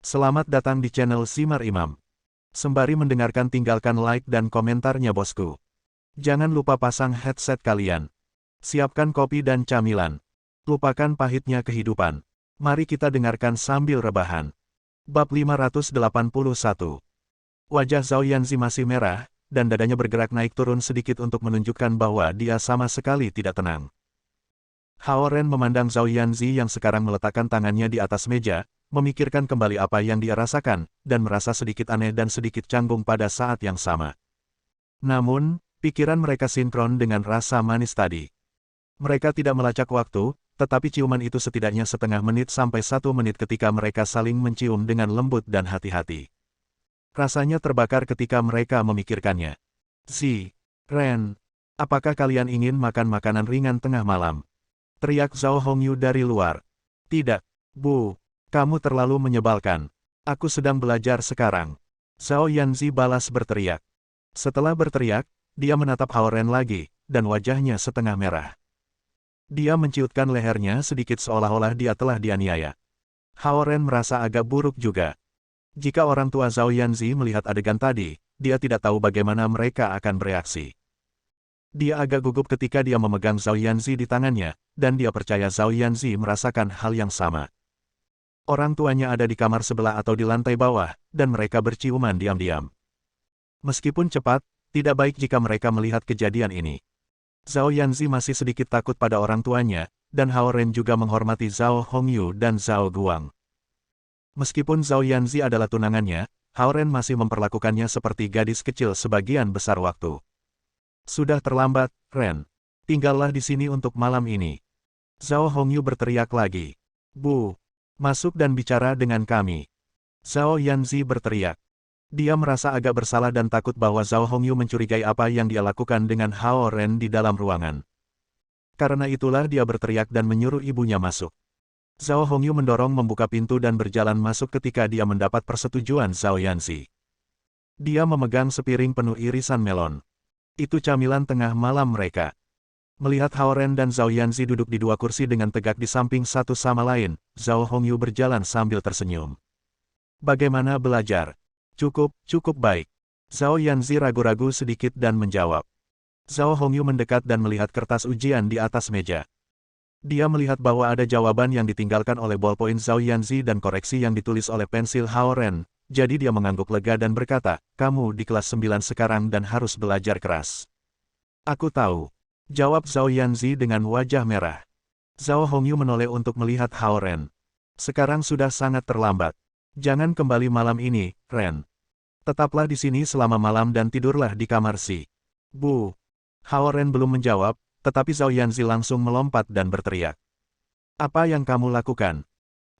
Selamat datang di channel Simar Imam. Sembari mendengarkan tinggalkan like dan komentarnya bosku. Jangan lupa pasang headset kalian. Siapkan kopi dan camilan. Lupakan pahitnya kehidupan. Mari kita dengarkan sambil rebahan. Bab 581. Wajah Zhao Yanzi masih merah, dan dadanya bergerak naik turun sedikit untuk menunjukkan bahwa dia sama sekali tidak tenang. Hao Ren memandang Zhao Yanzi yang sekarang meletakkan tangannya di atas meja, memikirkan kembali apa yang dia rasakan, dan merasa sedikit aneh dan sedikit canggung pada saat yang sama. Namun, pikiran mereka sinkron dengan rasa manis tadi. Mereka tidak melacak waktu, tetapi ciuman itu setidaknya setengah menit sampai 1 menit ketika mereka saling mencium dengan lembut dan hati-hati. Rasanya terbakar ketika mereka memikirkannya. Ren, apakah kalian ingin makan makanan ringan tengah malam? Teriak Zhao Hongyu dari luar. Tidak, Bu. Kamu terlalu menyebalkan. Aku sedang belajar sekarang. Zhao Yanzi balas berteriak. Setelah berteriak, dia menatap Hao Ren lagi, dan wajahnya setengah merah. Dia menciutkan lehernya sedikit seolah-olah dia telah dianiaya. Hao Ren merasa agak buruk juga. Jika orang tua Zhao Yanzi melihat adegan tadi, dia tidak tahu bagaimana mereka akan bereaksi. Dia agak gugup ketika dia memegang Zhao Yanzi di tangannya, dan dia percaya Zhao Yanzi merasakan hal yang sama. Orang tuanya ada di kamar sebelah atau di lantai bawah, dan mereka berciuman diam-diam. Meskipun cepat, tidak baik jika mereka melihat kejadian ini. Zhao Yanzi masih sedikit takut pada orang tuanya, dan Hao Ren juga menghormati Zhao Hongyu dan Zhao Guang. Meskipun Zhao Yanzi adalah tunangannya, Hao Ren masih memperlakukannya seperti gadis kecil sebagian besar waktu. Sudah terlambat, Ren. Tinggallah di sini untuk malam ini. Zhao Hongyu berteriak lagi. Bu, masuk dan bicara dengan kami. Zhao Yanzi berteriak. Dia merasa agak bersalah dan takut bahwa Zhao Hongyu mencurigai apa yang dia lakukan dengan Hao Ren di dalam ruangan. Karena itulah dia berteriak dan menyuruh ibunya masuk. Zhao Hongyu mendorong membuka pintu dan berjalan masuk ketika dia mendapat persetujuan Zhao Yanzi. Dia memegang sepiring penuh irisan melon. Itu camilan tengah malam mereka. Melihat Hao Ren dan Zhao Yanzi duduk di dua kursi dengan tegak di samping satu sama lain, Zhao Hongyu berjalan sambil tersenyum. Bagaimana belajar? Cukup baik. Zhao Yanzi ragu-ragu sedikit dan menjawab. Zhao Hongyu mendekat dan melihat kertas ujian di atas meja. Dia melihat bahwa ada jawaban yang ditinggalkan oleh ballpoint Zhao Yanzi dan koreksi yang ditulis oleh pensil Hao Ren. Jadi dia mengangguk lega dan berkata, kamu di kelas 9 sekarang dan harus belajar keras. Aku tahu. Jawab Zhao Yanzi dengan wajah merah. Zhao Hongyu menoleh untuk melihat Hao Ren. Sekarang sudah sangat terlambat. Jangan kembali malam ini, Ren. Tetaplah di sini selama malam dan tidurlah di kamar si. Bu. Hao Ren belum menjawab, tetapi Zhao Yanzi langsung melompat dan berteriak. Apa yang kamu lakukan?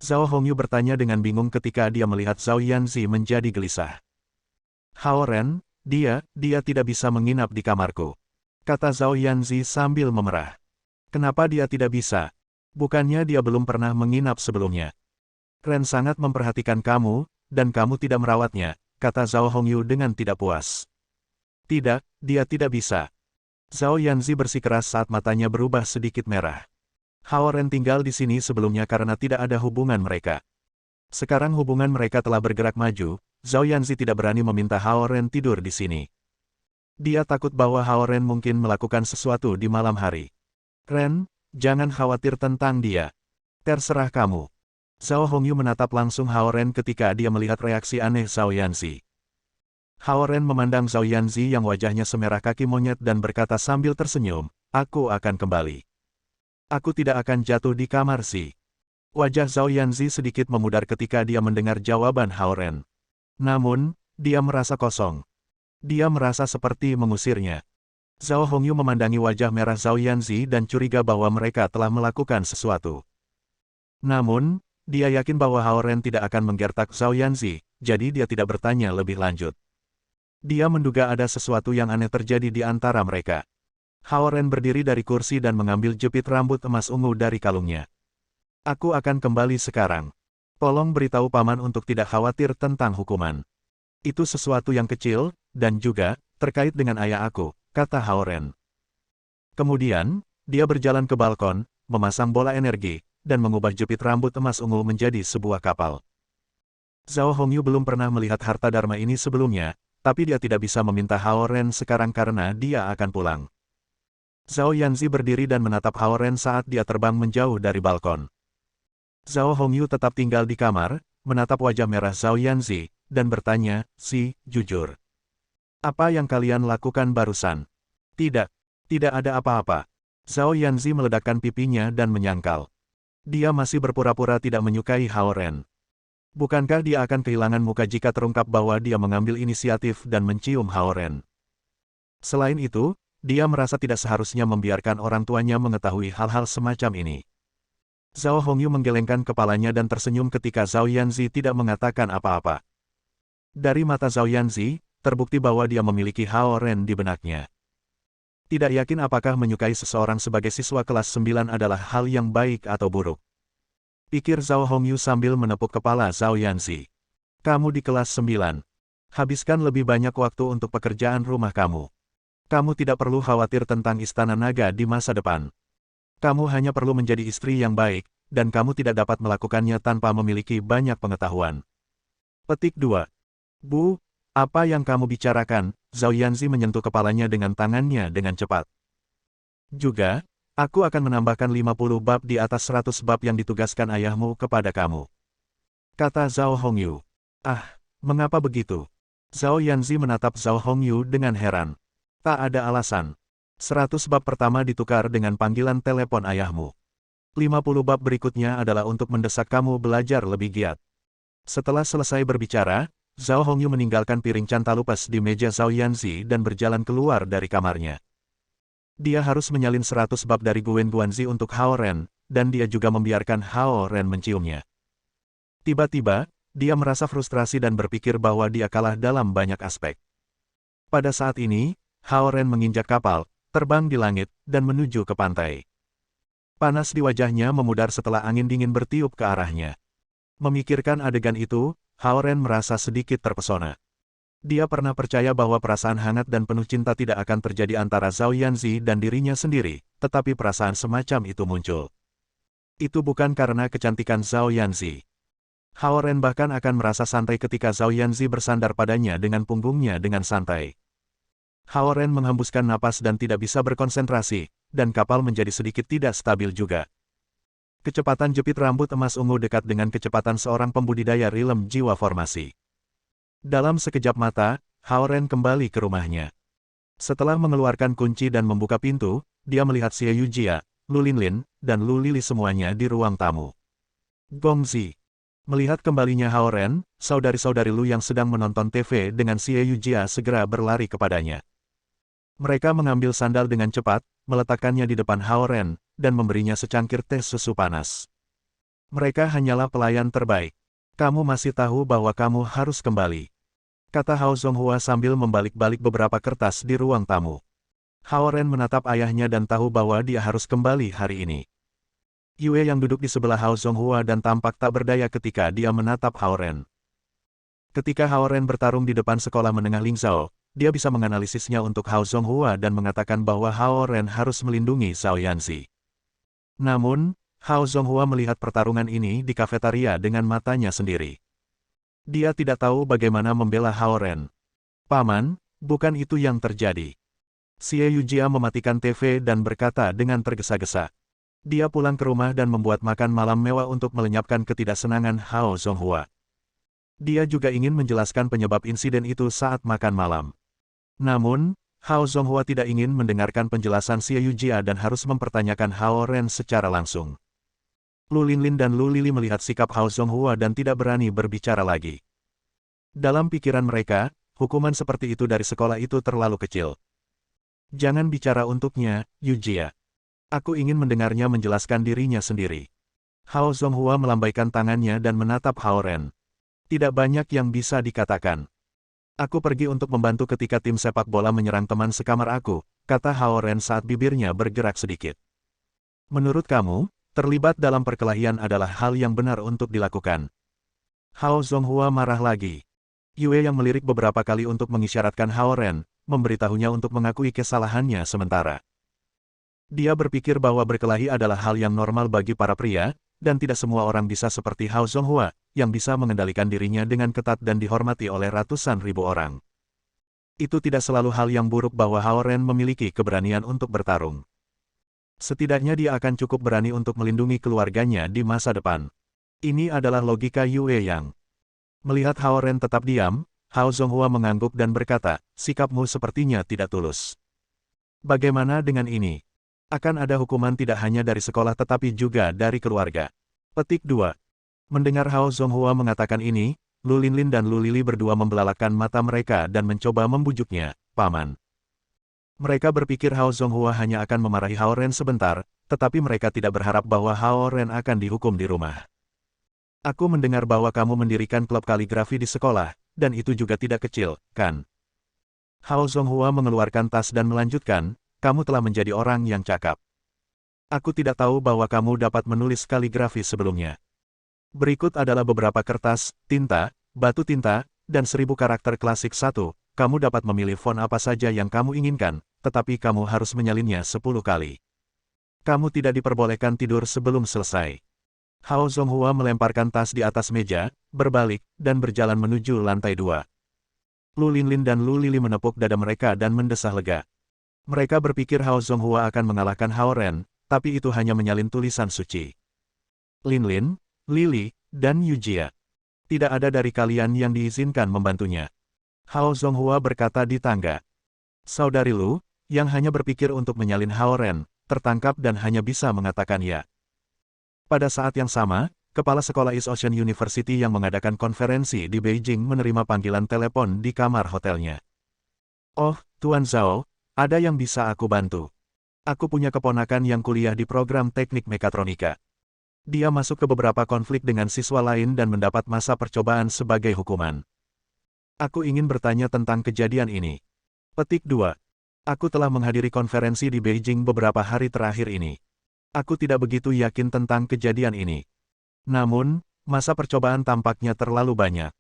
Zhao Hongyu bertanya dengan bingung ketika dia melihat Zhao Yanzi menjadi gelisah. Hao Ren, dia tidak bisa menginap di kamarku. Kata Zhao Yanzi sambil memerah. Kenapa dia tidak bisa? Bukannya dia belum pernah menginap sebelumnya. Ren sangat memperhatikan kamu, dan kamu tidak merawatnya, kata Zhao Hongyu dengan tidak puas. Tidak, dia tidak bisa. Zhao Yanzi bersikeras saat matanya berubah sedikit merah. Hao Ren tinggal di sini sebelumnya karena tidak ada hubungan mereka. Sekarang hubungan mereka telah bergerak maju, Zhao Yanzi tidak berani meminta Hao Ren tidur di sini. Dia takut bahwa Hao Ren mungkin melakukan sesuatu di malam hari. Ren, jangan khawatir tentang dia. Terserah kamu. Zhao Hongyu menatap langsung Hao Ren ketika dia melihat reaksi aneh Zhao Yanzi. Hao Ren memandang Zhao Yanzi yang wajahnya semerah kaki monyet dan berkata sambil tersenyum, aku akan kembali. Aku tidak akan jatuh di kamar si. Wajah Zhao Yanzi sedikit memudar ketika dia mendengar jawaban Hao Ren. Namun, dia merasa kosong. Dia merasa seperti mengusirnya. Zhao Hongyu memandangi wajah merah Zhao Yanzi dan curiga bahwa mereka telah melakukan sesuatu. Namun, dia yakin bahwa Hao Ren tidak akan menggertak Zhao Yanzi, jadi dia tidak bertanya lebih lanjut. Dia menduga ada sesuatu yang aneh terjadi di antara mereka. Hao Ren berdiri dari kursi dan mengambil jepit rambut emas ungu dari kalungnya. Aku akan kembali sekarang. Tolong beritahu paman untuk tidak khawatir tentang hukuman. Itu sesuatu yang kecil, dan juga, terkait dengan ayah aku, kata Hao Ren. Kemudian, dia berjalan ke balkon, memasang bola energi, dan mengubah jepit rambut emas ungu menjadi sebuah kapal. Zhao Hongyu belum pernah melihat harta dharma ini sebelumnya, tapi dia tidak bisa meminta Hao Ren sekarang karena dia akan pulang. Zhao Yanzi berdiri dan menatap Hao Ren saat dia terbang menjauh dari balkon. Zhao Hongyu tetap tinggal di kamar, menatap wajah merah Zhao Yanzi, dan bertanya, jujur. Apa yang kalian lakukan barusan? Tidak, tidak ada apa-apa. Zhao Yanzi meledakkan pipinya dan menyangkal. Dia masih berpura-pura tidak menyukai Hao Ren. Bukankah dia akan kehilangan muka jika terungkap bahwa dia mengambil inisiatif dan mencium Hao Ren? Selain itu, dia merasa tidak seharusnya membiarkan orang tuanya mengetahui hal-hal semacam ini. Zhao Hongyu menggelengkan kepalanya dan tersenyum ketika Zhao Yanzi tidak mengatakan apa-apa. Dari mata Zhao Yanzi, terbukti bahwa dia memiliki Hao Ren di benaknya. Tidak yakin apakah menyukai seseorang sebagai siswa kelas 9 adalah hal yang baik atau buruk. Pikir Zhao Hongyu sambil menepuk kepala Zhao Yanzi. Kamu di kelas 9. Habiskan lebih banyak waktu untuk pekerjaan rumah kamu. Kamu tidak perlu khawatir tentang istana naga di masa depan. Kamu hanya perlu menjadi istri yang baik, dan kamu tidak dapat melakukannya tanpa memiliki banyak pengetahuan. Petik 2. Bu, apa yang kamu bicarakan? Zhao Yanzi menyentuh kepalanya dengan tangannya dengan cepat. Juga, aku akan menambahkan 50 bab di atas 100 bab yang ditugaskan ayahmu kepada kamu. Kata Zhao Hongyu. Ah, mengapa begitu? Zhao Yanzi menatap Zhao Hongyu dengan heran. Tak ada alasan. 100 bab pertama ditukar dengan panggilan telepon ayahmu. 50 bab berikutnya adalah untuk mendesak kamu belajar lebih giat. Setelah selesai berbicara, Zhao Hongyu meninggalkan piring cantalupas di meja Zhao Yanzi dan berjalan keluar dari kamarnya. Dia harus menyalin 100 bab dari Guen Guanzi untuk Hao Ren, dan dia juga membiarkan Hao Ren menciumnya. Tiba-tiba, dia merasa frustrasi dan berpikir bahwa dia kalah dalam banyak aspek. Pada saat ini, Hao Ren menginjak kapal, terbang di langit, dan menuju ke pantai. Panas di wajahnya memudar setelah angin dingin bertiup ke arahnya. Memikirkan adegan itu, Hao Ren merasa sedikit terpesona. Dia pernah percaya bahwa perasaan hangat dan penuh cinta tidak akan terjadi antara Zhao Yanzi dan dirinya sendiri, tetapi perasaan semacam itu muncul. Itu bukan karena kecantikan Zhao Yanzi. Hao Ren bahkan akan merasa santai ketika Zhao Yanzi bersandar padanya dengan punggungnya dengan santai. Hao Ren menghembuskan napas dan tidak bisa berkonsentrasi, dan kapal menjadi sedikit tidak stabil juga. Kecepatan jepit rambut emas ungu dekat dengan kecepatan seorang pembudidaya rilem jiwa formasi. Dalam sekejap mata, Hao Ren kembali ke rumahnya. Setelah mengeluarkan kunci dan membuka pintu, dia melihat Xie Yujia, Lu Linlin, dan Lu Lili semuanya di ruang tamu. Gongzi. Melihat kembalinya Hao Ren, saudari-saudari Lu yang sedang menonton TV dengan Xie Yujia segera berlari kepadanya. Mereka mengambil sandal dengan cepat, meletakkannya di depan Hao Ren, dan memberinya secangkir teh susu panas. Mereka hanyalah pelayan terbaik. Kamu masih tahu bahwa kamu harus kembali. Kata Hao Zonghua sambil membalik-balik beberapa kertas di ruang tamu. Hao Ren menatap ayahnya dan tahu bahwa dia harus kembali hari ini. Yue yang duduk di sebelah Hao Zonghua dan tampak tak berdaya ketika dia menatap Hao Ren. Ketika Hao Ren bertarung di depan sekolah menengah Lingzhou, dia bisa menganalisisnya untuk Hao Zonghua dan mengatakan bahwa Hao Ren harus melindungi Zhao Yanzi. Namun, Hao Zonghua melihat pertarungan ini di kafetaria dengan matanya sendiri. Dia tidak tahu bagaimana membela Hao Ren. Paman, bukan itu yang terjadi. Xie Yujia mematikan TV dan berkata dengan tergesa-gesa. Dia pulang ke rumah dan membuat makan malam mewah untuk melenyapkan ketidaksenangan Hao Zonghua. Dia juga ingin menjelaskan penyebab insiden itu saat makan malam. Namun, Hao Zonghua tidak ingin mendengarkan penjelasan Xie Yujia dan harus mempertanyakan Hao Ren secara langsung. Lu Linlin dan Lu Lili melihat sikap Hao Zonghua dan tidak berani berbicara lagi. Dalam pikiran mereka, hukuman seperti itu dari sekolah itu terlalu kecil. Jangan bicara untuknya, Yujia. Aku ingin mendengarnya menjelaskan dirinya sendiri. Hao Zonghua melambaikan tangannya dan menatap Hao Ren. Tidak banyak yang bisa dikatakan. Aku pergi untuk membantu ketika tim sepak bola menyerang teman sekamar aku, kata Hao Ren saat bibirnya bergerak sedikit. Menurut kamu, terlibat dalam perkelahian adalah hal yang benar untuk dilakukan. Hao Zonghua marah lagi. Yue yang melirik beberapa kali untuk mengisyaratkan Hao Ren, memberitahunya untuk mengakui kesalahannya sementara. Dia berpikir bahwa berkelahi adalah hal yang normal bagi para pria, dan tidak semua orang bisa seperti Hao Zonghua, yang bisa mengendalikan dirinya dengan ketat dan dihormati oleh ratusan ribu orang. Itu tidak selalu hal yang buruk bahwa Hao Ren memiliki keberanian untuk bertarung. Setidaknya dia akan cukup berani untuk melindungi keluarganya di masa depan. Ini adalah logika Yue Yang. Melihat Hao Ren tetap diam, Hao Zonghua mengangguk dan berkata, sikapmu sepertinya tidak tulus. Bagaimana dengan ini? Akan ada hukuman tidak hanya dari sekolah tetapi juga dari keluarga. Petik 2. Mendengar Hao Zonghua mengatakan ini, Lu Linlin dan Lu Lili berdua membelalakan mata mereka dan mencoba membujuknya, Paman. Mereka berpikir Hao Zonghua hanya akan memarahi Hao Ren sebentar, tetapi mereka tidak berharap bahwa Hao Ren akan dihukum di rumah. Aku mendengar bahwa kamu mendirikan klub kaligrafi di sekolah, dan itu juga tidak kecil, kan? Hao Zonghua mengeluarkan tas dan melanjutkan, kamu telah menjadi orang yang cakap. Aku tidak tahu bahwa kamu dapat menulis kaligrafi sebelumnya. Berikut adalah beberapa kertas, tinta, batu tinta, dan 1000 karakter klasik 1. Kamu dapat memilih font apa saja yang kamu inginkan, tetapi kamu harus menyalinnya 10 kali. Kamu tidak diperbolehkan tidur sebelum selesai. Hao Zonghua melemparkan tas di atas meja, berbalik, dan berjalan menuju lantai 2. Lu Linlin dan Lu Lili menepuk dada mereka dan mendesah lega. Mereka berpikir Hao Zonghua akan mengalahkan Hao Ren, tapi itu hanya menyalin tulisan suci. Linlin, Lili, dan Yujia. Tidak ada dari kalian yang diizinkan membantunya. Hao Zonghua berkata di tangga. Saudari Lu, yang hanya berpikir untuk menyalin Hao Ren, tertangkap dan hanya bisa mengatakan ya. Pada saat yang sama, Kepala Sekolah East Ocean University yang mengadakan konferensi di Beijing menerima panggilan telepon di kamar hotelnya. Oh, Tuan Zhao, ada yang bisa aku bantu. Aku punya keponakan yang kuliah di program teknik mekatronika. Dia masuk ke beberapa konflik dengan siswa lain dan mendapat masa percobaan sebagai hukuman. Aku ingin bertanya tentang kejadian ini. Petik 2. Aku telah menghadiri konferensi di Beijing beberapa hari terakhir ini. Aku tidak begitu yakin tentang kejadian ini. Namun, masa percobaan tampaknya terlalu banyak.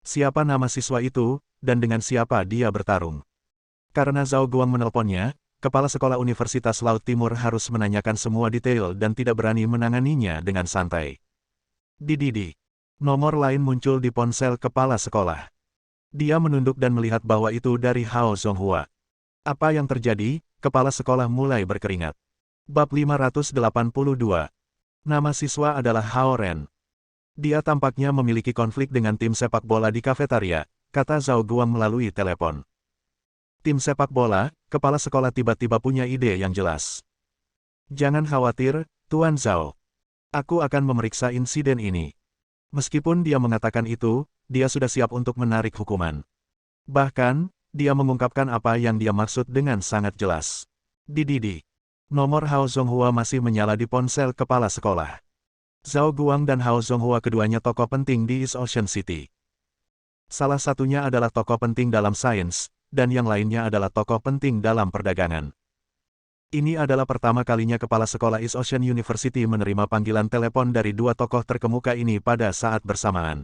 Siapa nama siswa itu, dan dengan siapa dia bertarung? Karena Zhao Guang menelponnya, Kepala Sekolah Universitas Laut Timur harus menanyakan semua detail dan tidak berani menanganinya dengan santai. Dididi. Nomor lain muncul di ponsel kepala sekolah. Dia menunduk dan melihat bahwa itu dari Hao Zonghua. Apa yang terjadi? Kepala sekolah mulai berkeringat. Bab 582. Nama siswa adalah Hao Ren. Dia tampaknya memiliki konflik dengan tim sepak bola di kafetaria, kata Zhao Guang melalui telepon. Tim sepak bola, kepala sekolah tiba-tiba punya ide yang jelas. Jangan khawatir, Tuan Zhao. Aku akan memeriksa insiden ini. Meskipun dia mengatakan itu, dia sudah siap untuk menarik hukuman. Bahkan, dia mengungkapkan apa yang dia maksud dengan sangat jelas. Dididi. Nomor Hao Zonghua masih menyala di ponsel kepala sekolah. Zhao Guang dan Hao Zonghua keduanya tokoh penting di East Ocean City. Salah satunya adalah tokoh penting dalam sains, dan yang lainnya adalah tokoh penting dalam perdagangan. Ini adalah pertama kalinya Kepala Sekolah East Ocean University menerima panggilan telepon dari dua tokoh terkemuka ini pada saat bersamaan.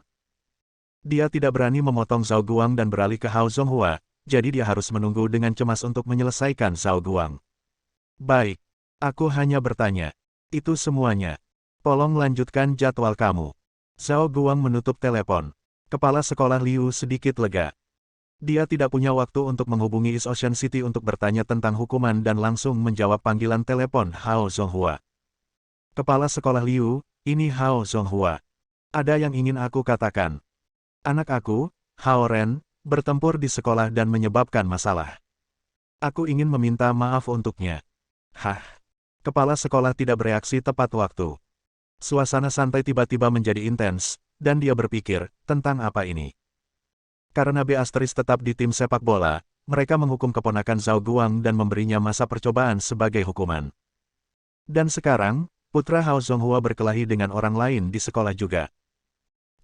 Dia tidak berani memotong Zhao Guang dan beralih ke Hao Zonghua, jadi dia harus menunggu dengan cemas untuk menyelesaikan Zhao Guang. Baik, aku hanya bertanya. Itu semuanya. Tolong lanjutkan jadwal kamu. Zhao Guang menutup telepon. Kepala sekolah Liu sedikit lega. Dia tidak punya waktu untuk menghubungi East Ocean City untuk bertanya tentang hukuman dan langsung menjawab panggilan telepon Hao Zonghua. Kepala sekolah Liu, ini Hao Zonghua. Ada yang ingin aku katakan. Anak aku, Hao Ren, bertempur di sekolah dan menyebabkan masalah. Aku ingin meminta maaf untuknya. Hah? Kepala sekolah tidak bereaksi tepat waktu. Suasana santai tiba-tiba menjadi intens, dan dia berpikir, tentang apa ini? Karena Beatrice tetap di tim sepak bola, mereka menghukum keponakan Zhao Guang dan memberinya masa percobaan sebagai hukuman. Dan sekarang, putra Hao Zonghua berkelahi dengan orang lain di sekolah juga.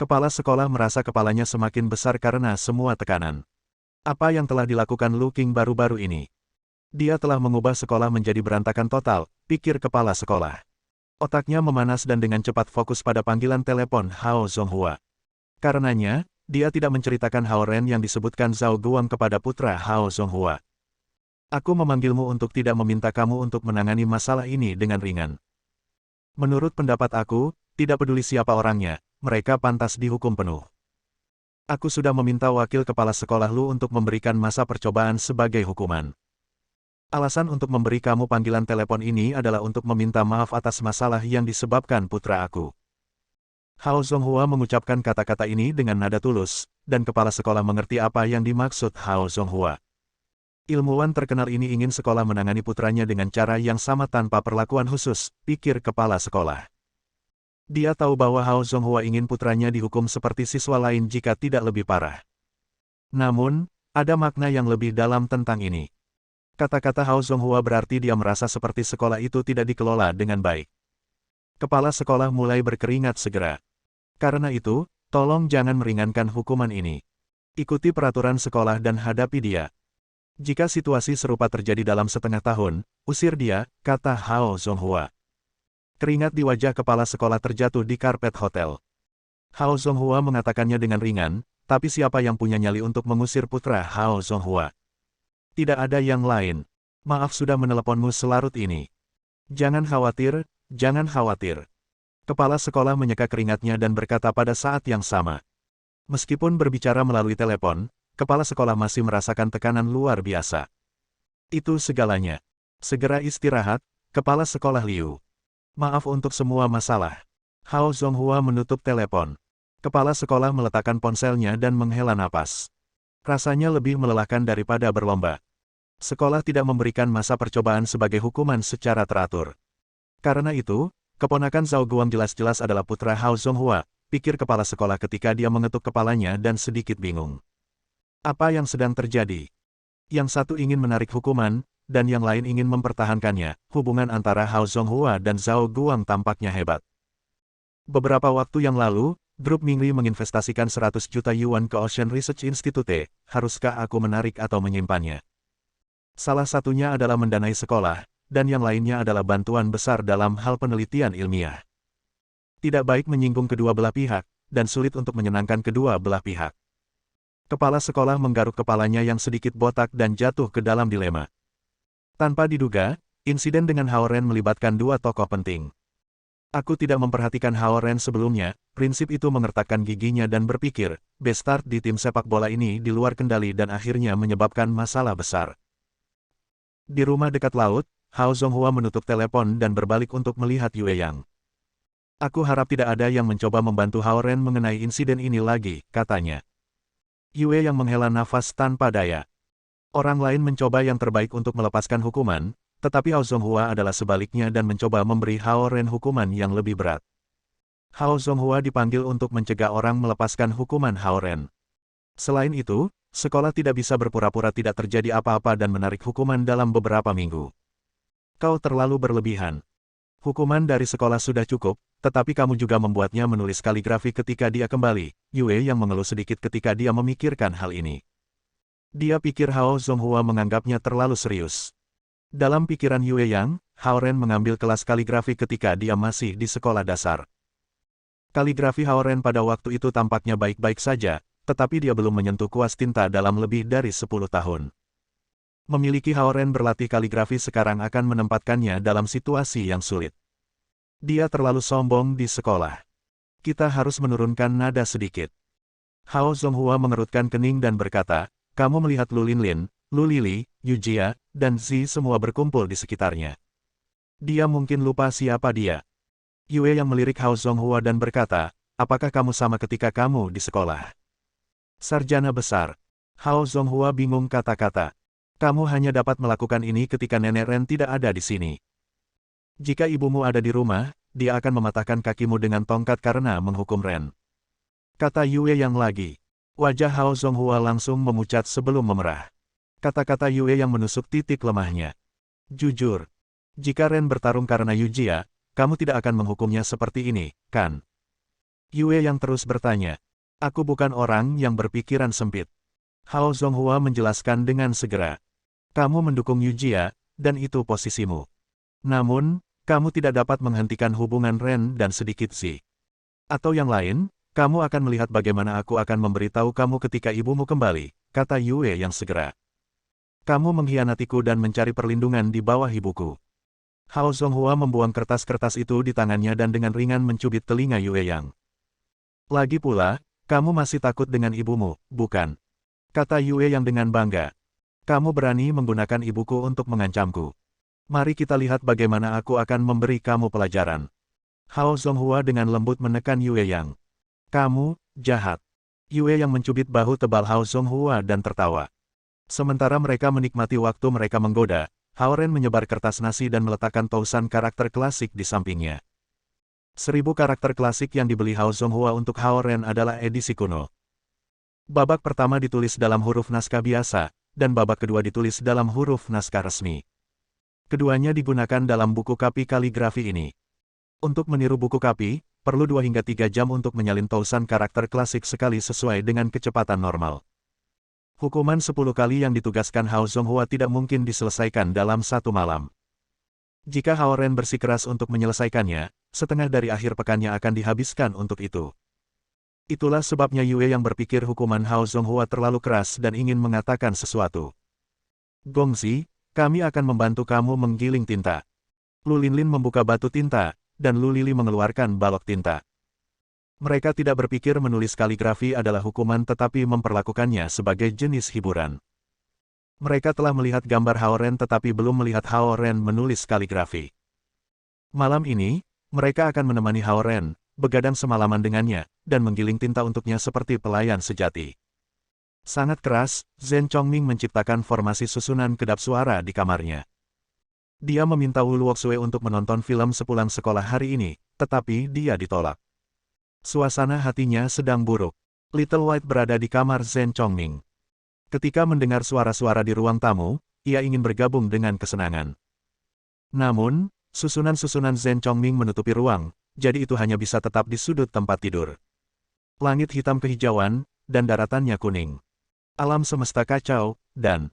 Kepala sekolah merasa kepalanya semakin besar karena semua tekanan. Apa yang telah dilakukan Lu Qing baru-baru ini? Dia telah mengubah sekolah menjadi berantakan total, pikir kepala sekolah. Otaknya memanas dan dengan cepat fokus pada panggilan telepon Hao Zonghua. Karenanya, dia tidak menceritakan Hao Ren yang disebutkan Zhao Guang kepada putra Hao Zonghua. Aku memanggilmu untuk tidak meminta kamu untuk menangani masalah ini dengan ringan. Menurut pendapat aku, Tidak peduli siapa orangnya, mereka pantas dihukum penuh. Aku sudah meminta wakil kepala sekolah Lu untuk memberikan masa percobaan sebagai hukuman. Alasan untuk memberi kamu panggilan telepon ini adalah untuk meminta maaf atas masalah yang disebabkan putra aku. Hao Zonghua mengucapkan kata-kata ini dengan nada tulus, dan kepala sekolah mengerti apa yang dimaksud Hao Zonghua. Ilmuwan terkenal ini ingin sekolah menangani putranya dengan cara yang sama tanpa perlakuan khusus, pikir kepala sekolah. Dia tahu bahwa Hao Zonghua ingin putranya dihukum seperti siswa lain jika tidak lebih parah. Namun, ada makna yang lebih dalam tentang ini. Kata-kata Hao Zonghua berarti dia merasa seperti sekolah itu tidak dikelola dengan baik. Kepala sekolah mulai berkeringat segera. Karena itu, tolong jangan meringankan hukuman ini. Ikuti peraturan sekolah dan hadapi dia. Jika situasi serupa terjadi dalam setengah tahun, usir dia, kata Hao Zonghua. Keringat di wajah kepala sekolah terjatuh di karpet hotel. Hao Zonghua mengatakannya dengan ringan, tapi siapa yang punya nyali untuk mengusir putra Hao Zonghua? Tidak ada yang lain. Maaf sudah meneleponmu selarut ini. Jangan khawatir, jangan khawatir. Kepala sekolah menyeka keringatnya dan berkata pada saat yang sama. Meskipun berbicara melalui telepon, kepala sekolah masih merasakan tekanan luar biasa. Itu segalanya. Segera istirahat, kepala sekolah Liu. Maaf untuk semua masalah. Hao Zonghua menutup telepon. Kepala sekolah meletakkan ponselnya dan menghela napas. Rasanya lebih melelahkan daripada berlomba. Sekolah tidak memberikan masa percobaan sebagai hukuman secara teratur. Karena itu, keponakan Zhao Guang jelas-jelas adalah putra Hao Zonghua, pikir kepala sekolah ketika dia mengetuk kepalanya dan sedikit bingung. Apa yang sedang terjadi? Yang satu ingin menarik hukuman, dan yang lain ingin mempertahankannya. Hubungan antara Hao Zonghua dan Zhao Guang tampaknya hebat. Beberapa waktu yang lalu, grup Mingli menginvestasikan 100 juta yuan ke Ocean Research Institute. Haruskah aku menarik atau menyimpannya? Salah satunya adalah mendanai sekolah, dan yang lainnya adalah bantuan besar dalam hal penelitian ilmiah. Tidak baik menyinggung kedua belah pihak, dan sulit untuk menyenangkan kedua belah pihak. Kepala sekolah menggaruk kepalanya yang sedikit botak dan jatuh ke dalam dilema. Tanpa diduga, insiden dengan Hao Ren melibatkan dua tokoh penting. Aku tidak memperhatikan Hao Ren sebelumnya, prinsip itu mengertakkan giginya dan berpikir, bestart di tim sepak bola ini di luar kendali dan akhirnya menyebabkan masalah besar. Di rumah dekat laut, Hao Zonghua menutup telepon dan berbalik untuk melihat Yue Yang. Aku harap tidak ada yang mencoba membantu Hao Ren mengenai insiden ini lagi, katanya. Yue Yang menghela nafas tanpa daya. Orang lain mencoba yang terbaik untuk melepaskan hukuman, tetapi Hao Zonghua adalah sebaliknya dan mencoba memberi Hao Ren hukuman yang lebih berat. Hao Zonghua dipanggil untuk mencegah orang melepaskan hukuman Hao Ren. Selain itu, sekolah tidak bisa berpura-pura tidak terjadi apa-apa dan menarik hukuman dalam beberapa minggu. Kau terlalu berlebihan. Hukuman dari sekolah sudah cukup, tetapi kamu juga membuatnya menulis kaligrafi ketika dia kembali. Yue yang mengeluh sedikit ketika dia memikirkan hal ini. Dia pikir Hao Zonghua menganggapnya terlalu serius. Dalam pikiran Yue Yang, Hao Ren mengambil kelas kaligrafi ketika dia masih di sekolah dasar. Kaligrafi Hao Ren pada waktu itu tampaknya baik-baik saja, tetapi dia belum menyentuh kuas tinta dalam lebih dari 10 tahun. Memiliki Hao Ren berlatih kaligrafi sekarang akan menempatkannya dalam situasi yang sulit. Dia terlalu sombong di sekolah. Kita harus menurunkan nada sedikit. Hao Zonghua mengerutkan kening dan berkata, kamu melihat Lu Linlin, Lu Lili, Yu Jia, dan Zi semua berkumpul di sekitarnya. Dia mungkin lupa siapa dia. Yue yang melirik Hao Zonghua dan berkata, apakah kamu sama ketika kamu di sekolah? Sarjana besar. Hao Zonghua bingung kata-kata. Kamu hanya dapat melakukan ini ketika Nenek Ren tidak ada di sini. Jika ibumu ada di rumah, dia akan mematahkan kakimu dengan tongkat karena menghukum Ren. Kata Yue yang lagi. Wajah Hao Zonghua langsung memucat sebelum memerah. Kata-kata Yue yang menusuk titik lemahnya. Jujur. Jika Ren bertarung karena Yu Jia, kamu tidak akan menghukumnya seperti ini, kan? Yue yang terus bertanya. Aku bukan orang yang berpikiran sempit. Hao Zonghua menjelaskan dengan segera. Kamu mendukung Yu Jia, dan itu posisimu. Namun, kamu tidak dapat menghentikan hubungan Ren dan sedikit Zi. Atau yang lain, kamu akan melihat bagaimana aku akan memberitahu kamu ketika ibumu kembali, kata Yue yang segera. Kamu mengkhianatiku dan mencari perlindungan di bawah ibuku. Hao Zonghua membuang kertas-kertas itu di tangannya dan dengan ringan mencubit telinga Yue Yang. Lagi pula, kamu masih takut dengan ibumu, bukan? Kata Yue Yang dengan bangga. Kamu berani menggunakan ibuku untuk mengancamku. Mari kita lihat bagaimana aku akan memberi kamu pelajaran. Hao Zonghua dengan lembut menekan Yue Yang. Kamu, jahat. Yue Yang mencubit bahu tebal Hao Zonghua dan tertawa. Sementara mereka menikmati waktu mereka menggoda, Hao Ren menyebar kertas nasi dan meletakkan tousan karakter klasik di sampingnya. 1000 karakter klasik yang dibeli Hao Zonghua untuk Hao Ren adalah edisi kuno. Babak pertama ditulis dalam huruf naskah biasa, dan babak kedua ditulis dalam huruf naskah resmi. Keduanya digunakan dalam buku kapi kaligrafi ini. Untuk meniru buku kapi, perlu 2 hingga 3 jam untuk menyalin tousan karakter klasik sekali sesuai dengan kecepatan normal. Hukuman 10 kali yang ditugaskan Hao Zonghua tidak mungkin diselesaikan dalam satu malam. Jika Hao Ren bersikeras untuk menyelesaikannya, setengah dari akhir pekannya akan dihabiskan untuk itu. Itulah sebabnya Yue yang berpikir hukuman Hao Zonghua terlalu keras dan ingin mengatakan sesuatu. Gongzi, kami akan membantu kamu menggiling tinta. Lu Linlin membuka batu tinta, dan Lu Lili mengeluarkan balok tinta. Mereka tidak berpikir menulis kaligrafi adalah hukuman tetapi memperlakukannya sebagai jenis hiburan. Mereka telah melihat gambar Hao Ren tetapi belum melihat Hao Ren menulis kaligrafi. Malam ini, mereka akan menemani Hao Ren, begadang semalaman dengannya, dan menggiling tinta untuknya seperti pelayan sejati. Sangat keras, Zhen Chongming menciptakan formasi susunan kedap suara di kamarnya. Dia meminta Wu Luoxue untuk menonton film sepulang sekolah hari ini, tetapi dia ditolak. Suasana hatinya sedang buruk. Little White berada di kamar Zhen Chongming. Ketika mendengar suara-suara di ruang tamu, ia ingin bergabung dengan kesenangan. Namun, susunan-susunan Zhen Chongming menutupi ruang, jadi itu hanya bisa tetap di sudut tempat tidur. Langit hitam kehijauan, dan daratannya kuning. Alam semesta kacau, dan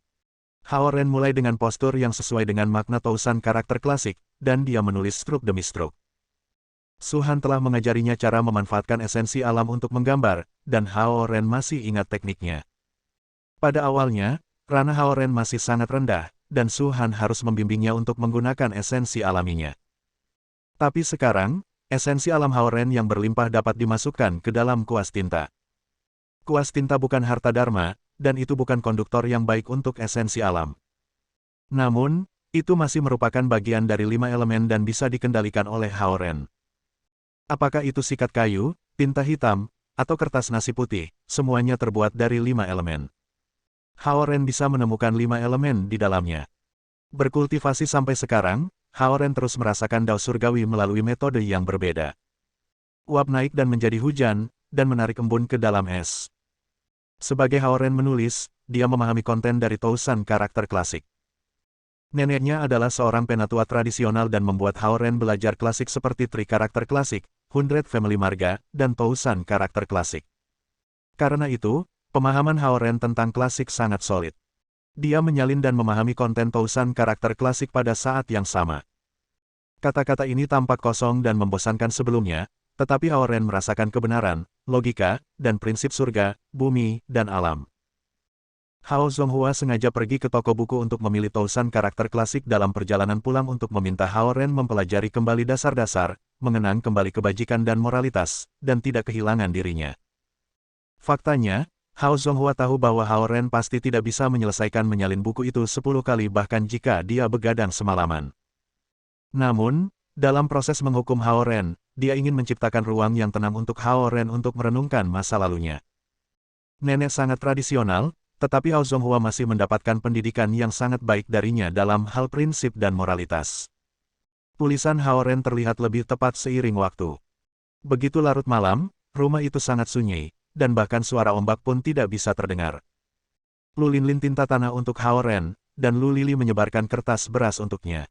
Hao Ren mulai dengan postur yang sesuai dengan makna tousan karakter klasik, dan dia menulis struk demi struk. Su Han telah mengajarinya cara memanfaatkan esensi alam untuk menggambar, dan Hao Ren masih ingat tekniknya. Pada awalnya, ranah Hao Ren masih sangat rendah, dan Su Han harus membimbingnya untuk menggunakan esensi alaminya. Tapi sekarang, esensi alam Hao Ren yang berlimpah dapat dimasukkan ke dalam kuas tinta. Kuas tinta bukan harta dharma, dan itu bukan konduktor yang baik untuk esensi alam. Namun, itu masih merupakan bagian dari 5 elemen dan bisa dikendalikan oleh Hao Ren. Apakah itu sikat kayu, tinta hitam, atau kertas nasi putih, semuanya terbuat dari 5 elemen. Hao Ren bisa menemukan 5 elemen di dalamnya. Berkultivasi sampai sekarang, Hao Ren terus merasakan dao surgawi melalui metode yang berbeda. Uap naik dan menjadi hujan, dan menarik embun ke dalam es. Sebagai Hao Ren menulis, dia memahami konten dari tousan karakter klasik. Neneknya adalah seorang penatua tradisional dan membuat Hao Ren belajar klasik seperti Tri karakter klasik, 100 Family Marga, dan tousan karakter klasik. Karena itu, pemahaman Hao Ren tentang klasik sangat solid. Dia menyalin dan memahami konten tousan karakter klasik pada saat yang sama. Kata-kata ini tampak kosong dan membosankan sebelumnya, tetapi Hao Ren merasakan kebenaran, logika, dan prinsip surga, bumi, dan alam. Hao Zonghua sengaja pergi ke toko buku untuk memilih tousan karakter klasik dalam perjalanan pulang untuk meminta Hao Ren mempelajari kembali dasar-dasar, mengenang kembali kebajikan dan moralitas, dan tidak kehilangan dirinya. Faktanya, Hao Zonghua tahu bahwa Hao Ren pasti tidak bisa menyelesaikan menyalin buku itu 10 kali bahkan jika dia begadang semalaman. Namun, dalam proses menghukum Hao Ren, dia ingin menciptakan ruang yang tenang untuk Hao Ren untuk merenungkan masa lalunya. Nenek sangat tradisional, tetapi Hao Zonghua masih mendapatkan pendidikan yang sangat baik darinya dalam hal prinsip dan moralitas. Tulisan Hao Ren terlihat lebih tepat seiring waktu. Begitu larut malam, rumah itu sangat sunyi, dan bahkan suara ombak pun tidak bisa terdengar. Lu Linlin tinta tanah untuk Hao Ren, dan Lu Lili menyebarkan kertas beras untuknya.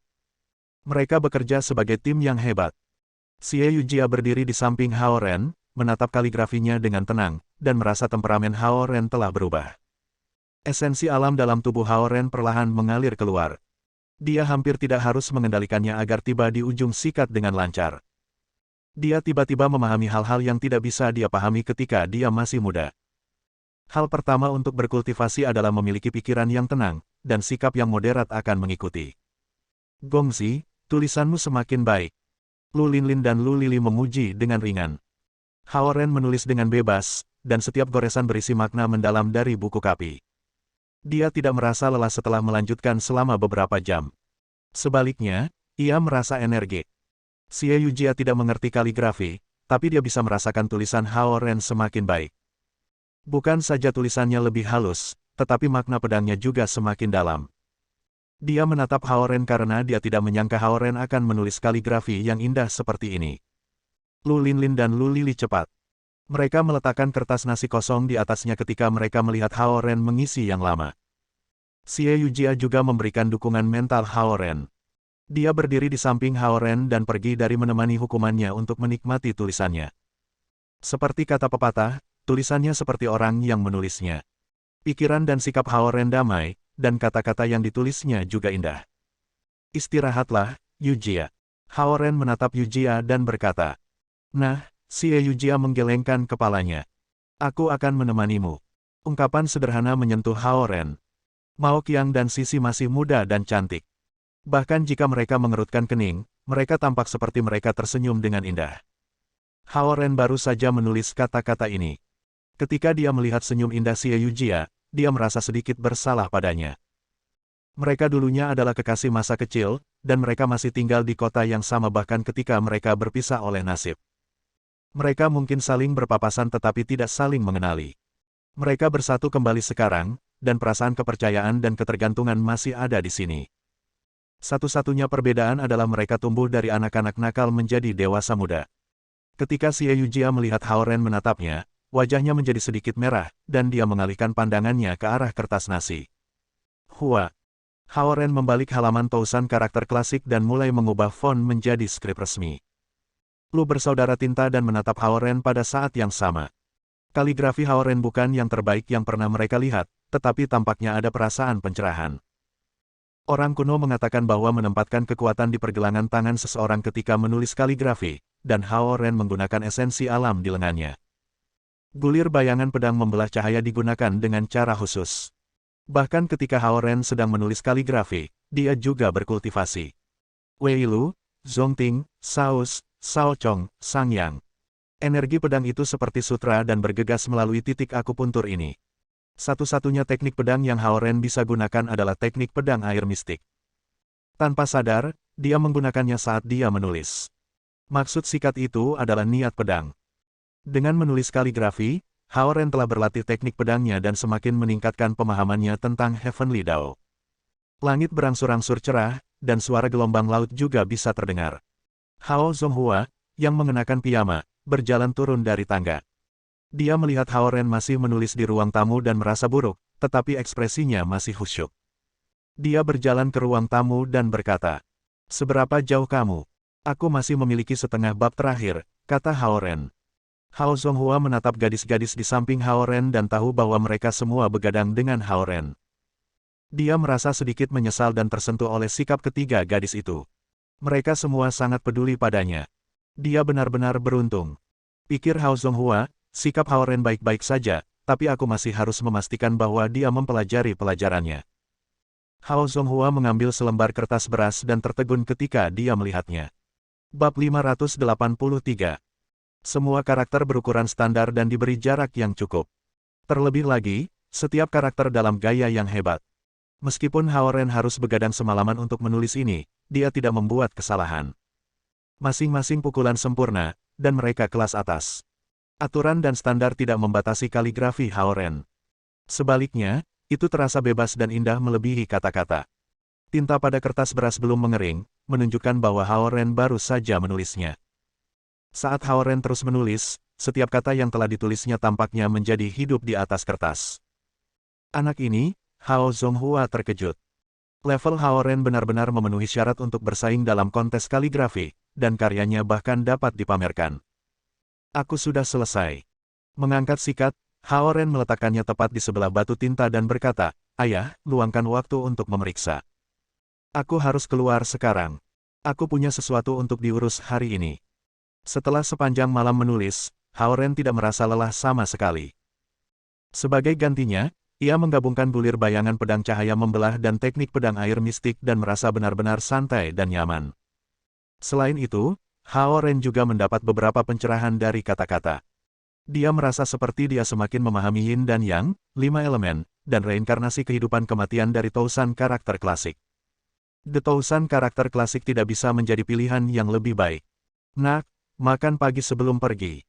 Mereka bekerja sebagai tim yang hebat. Xie Yujia berdiri di samping Hao Ren, menatap kaligrafinya dengan tenang, dan merasa temperamen Hao Ren telah berubah. Esensi alam dalam tubuh Hao Ren perlahan mengalir keluar. Dia hampir tidak harus mengendalikannya agar tiba di ujung sikat dengan lancar. Dia tiba-tiba memahami hal-hal yang tidak bisa dia pahami ketika dia masih muda. Hal pertama untuk berkultivasi adalah memiliki pikiran yang tenang, dan sikap yang moderat akan mengikuti. Gongzi, Tulisanmu semakin baik. Lu Linlin dan Lu Lili memuji dengan ringan. Hao Ren menulis dengan bebas, dan setiap goresan berisi makna mendalam dari buku kapi. Dia tidak merasa lelah setelah melanjutkan selama beberapa jam. Sebaliknya, ia merasa energik. Xie Yujia tidak mengerti kaligrafi, tapi dia bisa merasakan tulisan Hao Ren semakin baik. Bukan saja tulisannya lebih halus, tetapi makna pedangnya juga semakin dalam. Dia menatap Hao Ren karena dia tidak menyangka Hao Ren akan menulis kaligrafi yang indah seperti ini. Lu Linlin dan Lu Lili cepat. Mereka meletakkan kertas nasi kosong di atasnya ketika mereka melihat Hao Ren mengisi yang lama. Xie Yujia juga memberikan dukungan mental Hao Ren. Dia berdiri di samping Hao Ren dan pergi dari menemani hukumannya untuk menikmati tulisannya. Seperti kata pepatah, tulisannya seperti orang yang menulisnya. Pikiran dan sikap Hao Ren damai, dan kata-kata yang ditulisnya juga indah. Istirahatlah, Yujia. Hao Ren menatap Yujia dan berkata. Nah, Xie Yujia menggelengkan kepalanya. Aku akan menemanimu. Ungkapan sederhana menyentuh Hao Ren. Mao Qiang dan Sisi masih muda dan cantik. Bahkan jika mereka mengerutkan kening, mereka tampak seperti mereka tersenyum dengan indah. Hao Ren baru saja menulis kata-kata ini. Ketika dia melihat senyum indah Xie Yujia, dia merasa sedikit bersalah padanya. Mereka dulunya adalah kekasih masa kecil, dan mereka masih tinggal di kota yang sama bahkan ketika mereka berpisah oleh nasib. Mereka mungkin saling berpapasan tetapi tidak saling mengenali. Mereka bersatu kembali sekarang, dan perasaan kepercayaan dan ketergantungan masih ada di sini. Satu-satunya perbedaan adalah mereka tumbuh dari anak-anak nakal menjadi dewasa muda. Ketika Xie Yujia melihat Hao Ren menatapnya, wajahnya menjadi sedikit merah, dan dia mengalihkan pandangannya ke arah kertas nasi. Hua. Hao Ren membalik halaman tulisan karakter klasik dan mulai mengubah font menjadi skrip resmi. Lu bersaudara tinta dan menatap Hao Ren pada saat yang sama. Kaligrafi Hao Ren bukan yang terbaik yang pernah mereka lihat, tetapi tampaknya ada perasaan pencerahan. Orang kuno mengatakan bahwa menempatkan kekuatan di pergelangan tangan seseorang ketika menulis kaligrafi, dan Hao Ren menggunakan esensi alam di lengannya. Gulir bayangan pedang membelah cahaya digunakan dengan cara khusus. Bahkan ketika Hao Ren sedang menulis kaligrafi, dia juga berkultivasi. Wei Lu, Zongting, Saus, Sao Chong, Sang Yang. Energi pedang itu seperti sutra dan bergegas melalui titik akupuntur ini. Satu-satunya teknik pedang yang Hao Ren bisa gunakan adalah teknik pedang air mistik. Tanpa sadar, dia menggunakannya saat dia menulis. Maksud sikat itu adalah niat pedang. Dengan menulis kaligrafi, Hao Ren telah berlatih teknik pedangnya dan semakin meningkatkan pemahamannya tentang Heavenly Dao. Langit berangsur-angsur cerah, dan suara gelombang laut juga bisa terdengar. Hao Zonghua, yang mengenakan piyama, berjalan turun dari tangga. Dia melihat Hao Ren masih menulis di ruang tamu dan merasa buruk, tetapi ekspresinya masih khusyuk. Dia berjalan ke ruang tamu dan berkata, "Seberapa jauh kamu? Aku masih memiliki setengah bab terakhir," kata Hao Ren. Hao Zonghua menatap gadis-gadis di samping Hao Ren dan tahu bahwa mereka semua begadang dengan Hao Ren. Dia merasa sedikit menyesal dan tersentuh oleh sikap ketiga gadis itu. Mereka semua sangat peduli padanya. Dia benar-benar beruntung. Pikir Hao Zonghua, sikap Hao Ren baik-baik saja, tapi aku masih harus memastikan bahwa dia mempelajari pelajarannya. Hao Zonghua mengambil selembar kertas beras dan tertegun ketika dia melihatnya. Bab 583. Semua karakter berukuran standar dan diberi jarak yang cukup. Terlebih lagi, setiap karakter dalam gaya yang hebat. Meskipun Hao Ren harus begadang semalaman untuk menulis ini, dia tidak membuat kesalahan. Masing-masing pukulan sempurna, dan mereka kelas atas. Aturan dan standar tidak membatasi kaligrafi Hao Ren. Sebaliknya, itu terasa bebas dan indah melebihi kata-kata. Tinta pada kertas beras belum mengering, menunjukkan bahwa Hao Ren baru saja menulisnya. Saat Hao Ren terus menulis, setiap kata yang telah ditulisnya tampaknya menjadi hidup di atas kertas. Anak ini, Hao Zonghua terkejut. Level Hao Ren benar-benar memenuhi syarat untuk bersaing dalam kontes kaligrafi, dan karyanya bahkan dapat dipamerkan. Aku sudah selesai. Mengangkat sikat, Hao Ren meletakkannya tepat di sebelah batu tinta dan berkata, "Ayah, luangkan waktu untuk memeriksa. Aku harus keluar sekarang. Aku punya sesuatu untuk diurus hari ini." Setelah sepanjang malam menulis, Hao Ren tidak merasa lelah sama sekali. Sebagai gantinya, ia menggabungkan bulir bayangan pedang cahaya membelah dan teknik pedang air mistik dan merasa benar-benar santai dan nyaman. Selain itu, Hao Ren juga mendapat beberapa pencerahan dari kata-kata. Dia merasa seperti dia semakin memahami Yin dan Yang, 5 elemen, dan reinkarnasi kehidupan kematian dari Tousan karakter klasik. The Tousan karakter klasik tidak bisa menjadi pilihan yang lebih baik. Nak, makan pagi sebelum pergi.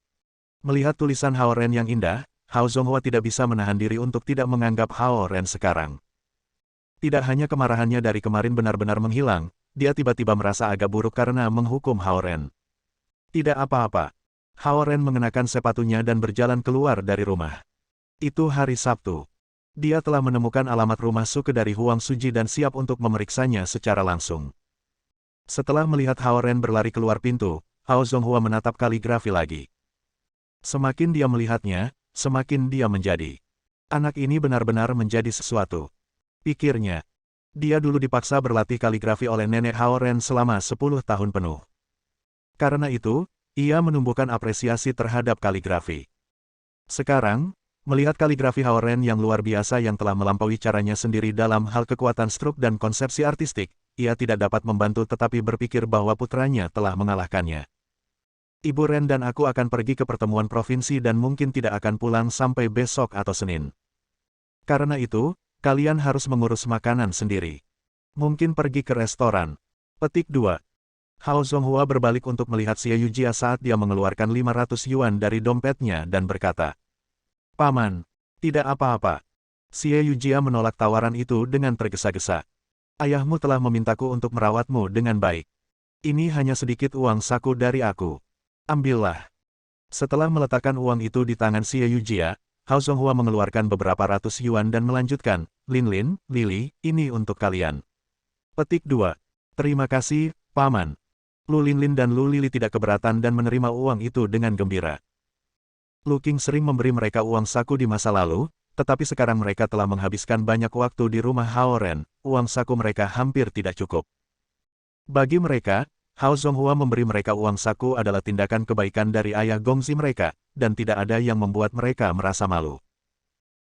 Melihat tulisan Hao Ren yang indah, Hao Zonghua tidak bisa menahan diri untuk tidak menganggap Hao Ren sekarang. Tidak hanya kemarahannya dari kemarin benar-benar menghilang, dia tiba-tiba merasa agak buruk karena menghukum Hao Ren. Tidak apa-apa. Hao Ren mengenakan sepatunya dan berjalan keluar dari rumah. Itu hari Sabtu. Dia telah menemukan alamat rumah Suke dari Huang Suji dan siap untuk memeriksanya secara langsung. Setelah melihat Hao Ren berlari keluar pintu, Hao Zonghua menatap kaligrafi lagi. Semakin dia melihatnya, semakin dia menjadi. Anak ini benar-benar menjadi sesuatu. Pikirnya. Dia dulu dipaksa berlatih kaligrafi oleh nenek Hao Ren selama 10 tahun penuh. Karena itu, ia menumbuhkan apresiasi terhadap kaligrafi. Sekarang, melihat kaligrafi Hao Ren yang luar biasa yang telah melampaui caranya sendiri dalam hal kekuatan struk dan konsepsi artistik, ia tidak dapat membantu tetapi berpikir bahwa putranya telah mengalahkannya. Ibu Ren dan aku akan pergi ke pertemuan provinsi dan mungkin tidak akan pulang sampai besok atau Senin. Karena itu, kalian harus mengurus makanan sendiri. Mungkin pergi ke restoran. Petik 2. Hao Zonghua berbalik untuk melihat Xie Yujia saat dia mengeluarkan 500 yuan dari dompetnya dan berkata, "Paman, tidak apa-apa." Xie Yujia menolak tawaran itu dengan tergesa-gesa. "Ayahmu telah memintaku untuk merawatmu dengan baik. Ini hanya sedikit uang saku dari aku. Ambillah." Setelah meletakkan uang itu di tangan Xie Yujia, Hao Zonghua mengeluarkan beberapa ratus yuan dan melanjutkan, "Lin, Lili, ini untuk kalian." Petik 2. Terima kasih, Paman. Lu Lin dan Lu Lili tidak keberatan dan menerima uang itu dengan gembira. Lu Qing sering memberi mereka uang saku di masa lalu, tetapi sekarang mereka telah menghabiskan banyak waktu di rumah Hao Ren, uang saku mereka hampir tidak cukup. Bagi mereka, Hao Zonghua memberi mereka uang saku adalah tindakan kebaikan dari ayah gongzi mereka, dan tidak ada yang membuat mereka merasa malu.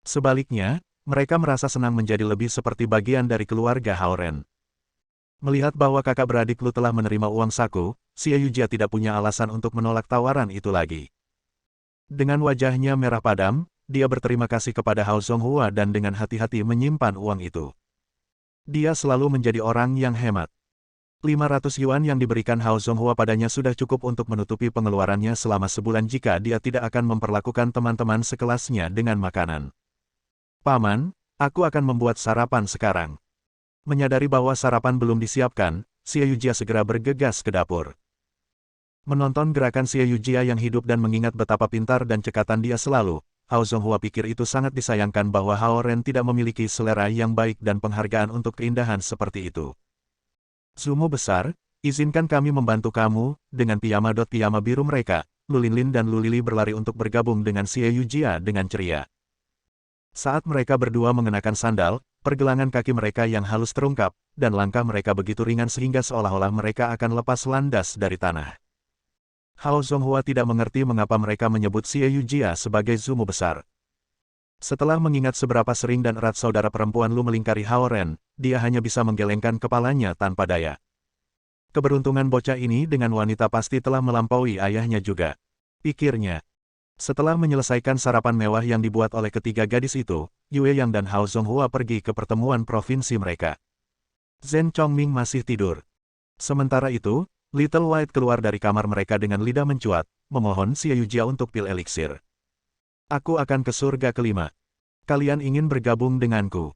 Sebaliknya, mereka merasa senang menjadi lebih seperti bagian dari keluarga Hao Ren. Melihat bahwa kakak beradik Lu telah menerima uang saku, Xie Yujia tidak punya alasan untuk menolak tawaran itu lagi. Dengan wajahnya merah padam, dia berterima kasih kepada Hao Zonghua dan dengan hati-hati menyimpan uang itu. Dia selalu menjadi orang yang hemat. 500 yuan yang diberikan Hao Zonghua padanya sudah cukup untuk menutupi pengeluarannya selama sebulan jika dia tidak akan memperlakukan teman-teman sekelasnya dengan makanan. "Paman, aku akan membuat sarapan sekarang." Menyadari bahwa sarapan belum disiapkan, Xie Yujia segera bergegas ke dapur. Menonton gerakan Xie Yujia yang hidup dan mengingat betapa pintar dan cekatan dia selalu, Hao Zonghua pikir itu sangat disayangkan bahwa Hao Ren tidak memiliki selera yang baik dan penghargaan untuk keindahan seperti itu. "Zumo besar, izinkan kami membantu kamu." Dengan piyama biru mereka, Lu Lin dan Lu Lili berlari untuk bergabung dengan Xie Yujia dengan ceria. Saat mereka berdua mengenakan sandal, pergelangan kaki mereka yang halus terungkap, dan langkah mereka begitu ringan sehingga seolah-olah mereka akan lepas landas dari tanah. Hao Zonghua tidak mengerti mengapa mereka menyebut Xie Yujia sebagai Zumo besar. Setelah mengingat seberapa sering dan erat saudara perempuan Lu melingkari Hao Ren, dia hanya bisa menggelengkan kepalanya tanpa daya. Keberuntungan bocah ini dengan wanita pasti telah melampaui ayahnya juga. Pikirnya. Setelah menyelesaikan sarapan mewah yang dibuat oleh ketiga gadis itu, Yue Yang dan Hao Zonghua pergi ke pertemuan provinsi mereka. Zhen Chongming masih tidur. Sementara itu, Little White keluar dari kamar mereka dengan lidah mencuat, memohon Xie Yujia untuk pil eliksir. "Aku akan ke surga kelima. Kalian ingin bergabung denganku?"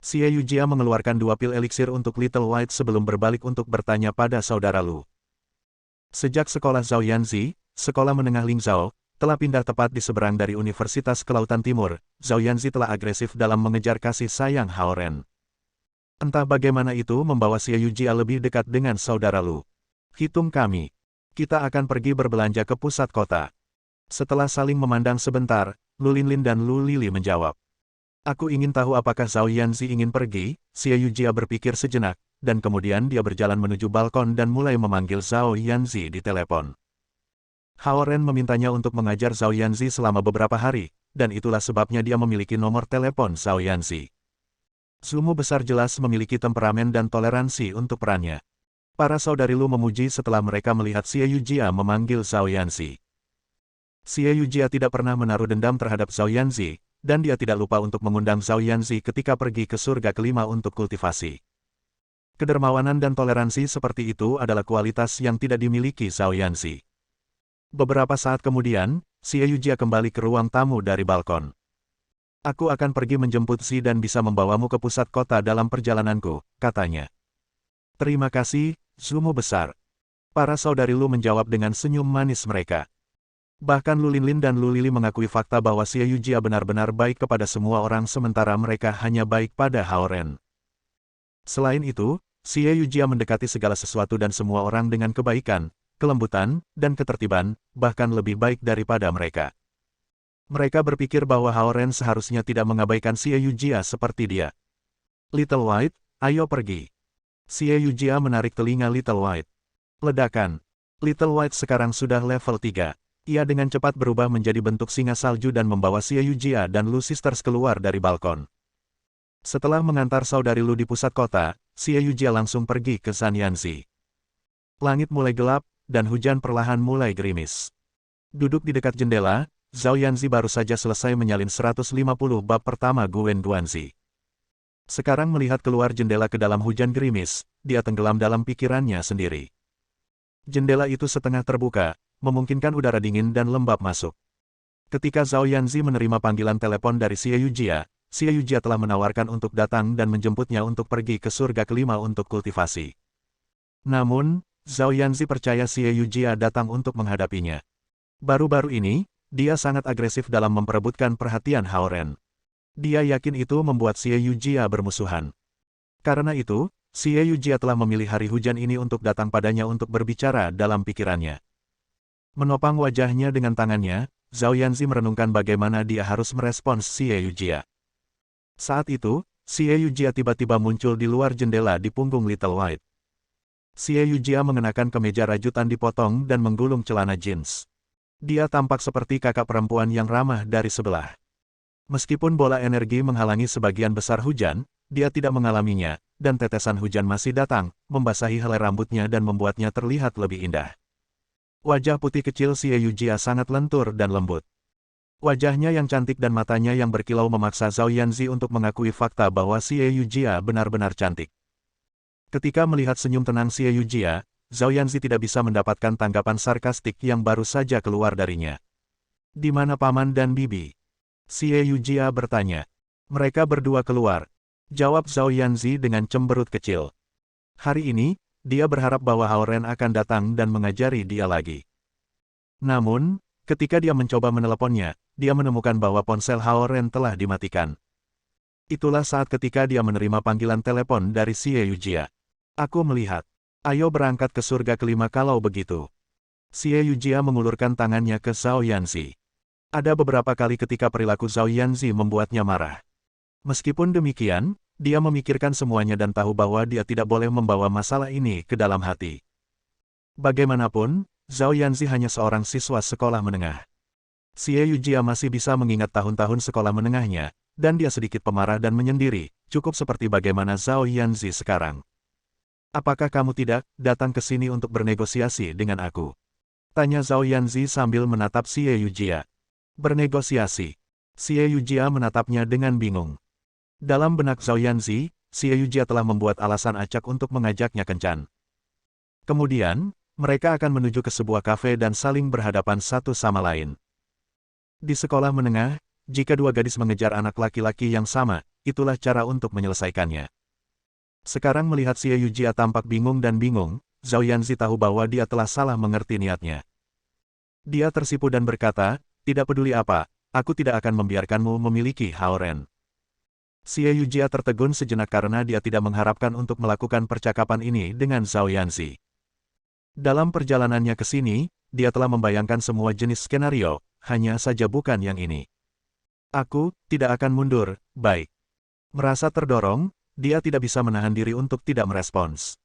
Xie Yujia mengeluarkan 2 pil eliksir untuk Little White sebelum berbalik untuk bertanya pada saudara Lu. Sejak sekolah Zhao Yanzi, sekolah menengah Ling Zhao, telah pindah tepat di seberang dari Universitas Kelautan Timur, Zhao Yanzi telah agresif dalam mengejar kasih sayang Hao Ren. Entah bagaimana itu membawa Xie Yujia lebih dekat dengan saudara Lu. "Hitung kami. Kita akan pergi berbelanja ke pusat kota." Setelah saling memandang sebentar, Lu Lin dan Lu Lili menjawab. "Aku ingin tahu apakah Zhao Yanzi ingin pergi." Xie Yujia berpikir sejenak, dan kemudian dia berjalan menuju balkon dan mulai memanggil Zhao Yanzi di telepon. Hao Ren memintanya untuk mengajar Zhao Yanzi selama beberapa hari, dan itulah sebabnya dia memiliki nomor telepon Zhao Yanzi. Zumo besar jelas memiliki temperamen dan toleransi untuk perannya. Para saudari Lu memuji setelah mereka melihat Xie Yujia memanggil Zhao Yanzi. Xie Yujia tidak pernah menaruh dendam terhadap Zhao Yanzi, dan dia tidak lupa untuk mengundang Zhao Yanzi ketika pergi ke surga kelima untuk kultivasi. Kedermawanan dan toleransi seperti itu adalah kualitas yang tidak dimiliki Zhao Yanzi. Beberapa saat kemudian, Xie Yujia kembali ke ruang tamu dari balkon. Aku akan pergi menjemput Xi dan bisa membawamu ke pusat kota dalam perjalananku, katanya. Terima kasih, Zumo besar. Para saudari Lu menjawab dengan senyum manis mereka. Bahkan Lu Linlin dan Lu Lili mengakui fakta bahwa Xie Yujia benar-benar baik kepada semua orang sementara mereka hanya baik pada Hao Ren. Selain itu, Xie Yujia mendekati segala sesuatu dan semua orang dengan kebaikan, kelembutan, dan ketertiban, bahkan lebih baik daripada mereka. Mereka berpikir bahwa Hao Ren seharusnya tidak mengabaikan Xie Yujia seperti dia. Little White, ayo pergi. Xie Yujia menarik telinga Little White. Ledakan. Little White sekarang sudah level 3. Ia dengan cepat berubah menjadi bentuk singa salju dan membawa Xie Yujia dan Lu Sisters keluar dari balkon. Setelah mengantar saudari Lu di pusat kota, Xie Yujia langsung pergi ke San Yanzi. Langit mulai gelap, dan hujan perlahan mulai gerimis. Duduk di dekat jendela, Zhao Yanzi baru saja selesai menyalin 150 bab pertama Guen Duanzi. Sekarang melihat keluar jendela ke dalam hujan gerimis, dia tenggelam dalam pikirannya sendiri. Jendela itu setengah terbuka, memungkinkan udara dingin dan lembab masuk. Ketika Zhao Yanzi menerima panggilan telepon dari Xie Yujia telah menawarkan untuk datang dan menjemputnya untuk pergi ke surga kelima untuk kultivasi. Namun, Zhao Yanzi percaya Xie Yujia datang untuk menghadapinya. Baru-baru ini, dia sangat agresif dalam memperebutkan perhatian Hao Ren. Dia yakin itu membuat Xie Yujia bermusuhan. Karena itu, Xie Yujia telah memilih hari hujan ini untuk datang padanya untuk berbicara dalam pikirannya. Menopang wajahnya dengan tangannya, Zhao Yanzi merenungkan bagaimana dia harus merespons Xie Yujia. Saat itu, Xie Yujia tiba-tiba muncul di luar jendela di punggung Little White. Xie Yujia mengenakan kemeja rajutan dipotong dan menggulung celana jeans. Dia tampak seperti kakak perempuan yang ramah dari sebelah. Meskipun bola energi menghalangi sebagian besar hujan, dia tidak mengalaminya, dan tetesan hujan masih datang, membasahi helai rambutnya dan membuatnya terlihat lebih indah. Wajah putih kecil Xie Yujia sangat lentur dan lembut. Wajahnya yang cantik dan matanya yang berkilau memaksa Zhao Yanzi untuk mengakui fakta bahwa Xie Yujia benar-benar cantik. Ketika melihat senyum tenang Xie Yujia, Zhao Yanzi tidak bisa mendapatkan tanggapan sarkastik yang baru saja keluar darinya. Di mana paman dan bibi? Xie Yujia bertanya. Mereka berdua keluar. Jawab Zhao Yanzi dengan cemberut kecil. Hari ini, dia berharap bahwa Hao Ren akan datang dan mengajari dia lagi. Namun, ketika dia mencoba meneleponnya, dia menemukan bahwa ponsel Hao Ren telah dimatikan. Itulah saat ketika dia menerima panggilan telepon dari Xie Yujia. Aku melihat. Ayo berangkat ke surga kelima kalau begitu. Xie Yujia mengulurkan tangannya ke Zhao Yanzi. Ada beberapa kali ketika perilaku Zhao Yanzi membuatnya marah. Meskipun demikian, dia memikirkan semuanya dan tahu bahwa dia tidak boleh membawa masalah ini ke dalam hati. Bagaimanapun, Zhao Yanzi hanya seorang siswa sekolah menengah. Xie Yujia masih bisa mengingat tahun-tahun sekolah menengahnya, dan dia sedikit pemarah dan menyendiri, cukup seperti bagaimana Zhao Yanzi sekarang. Apakah kamu tidak datang ke sini untuk bernegosiasi dengan aku? Tanya Zhao Yanzi sambil menatap Xie Yujia. Bernegosiasi. Xie Yujia menatapnya dengan bingung. Dalam benak Zhao Yanzi, Xie Yujia telah membuat alasan acak untuk mengajaknya kencan. Kemudian, mereka akan menuju ke sebuah kafe dan saling berhadapan satu sama lain. Di sekolah menengah, jika dua gadis mengejar anak laki-laki yang sama, itulah cara untuk menyelesaikannya. Sekarang melihat Xie Yujia tampak bingung, Zhao Yanzi tahu bahwa dia telah salah mengerti niatnya. Dia tersipu dan berkata, tidak peduli apa, aku tidak akan membiarkanmu memiliki Hao Ren. Xie Yujia tertegun sejenak karena dia tidak mengharapkan untuk melakukan percakapan ini dengan Zhao Yanzi. Dalam perjalanannya ke sini, dia telah membayangkan semua jenis skenario, hanya saja bukan yang ini. Aku tidak akan mundur, baik. Merasa terdorong, dia tidak bisa menahan diri untuk tidak merespons.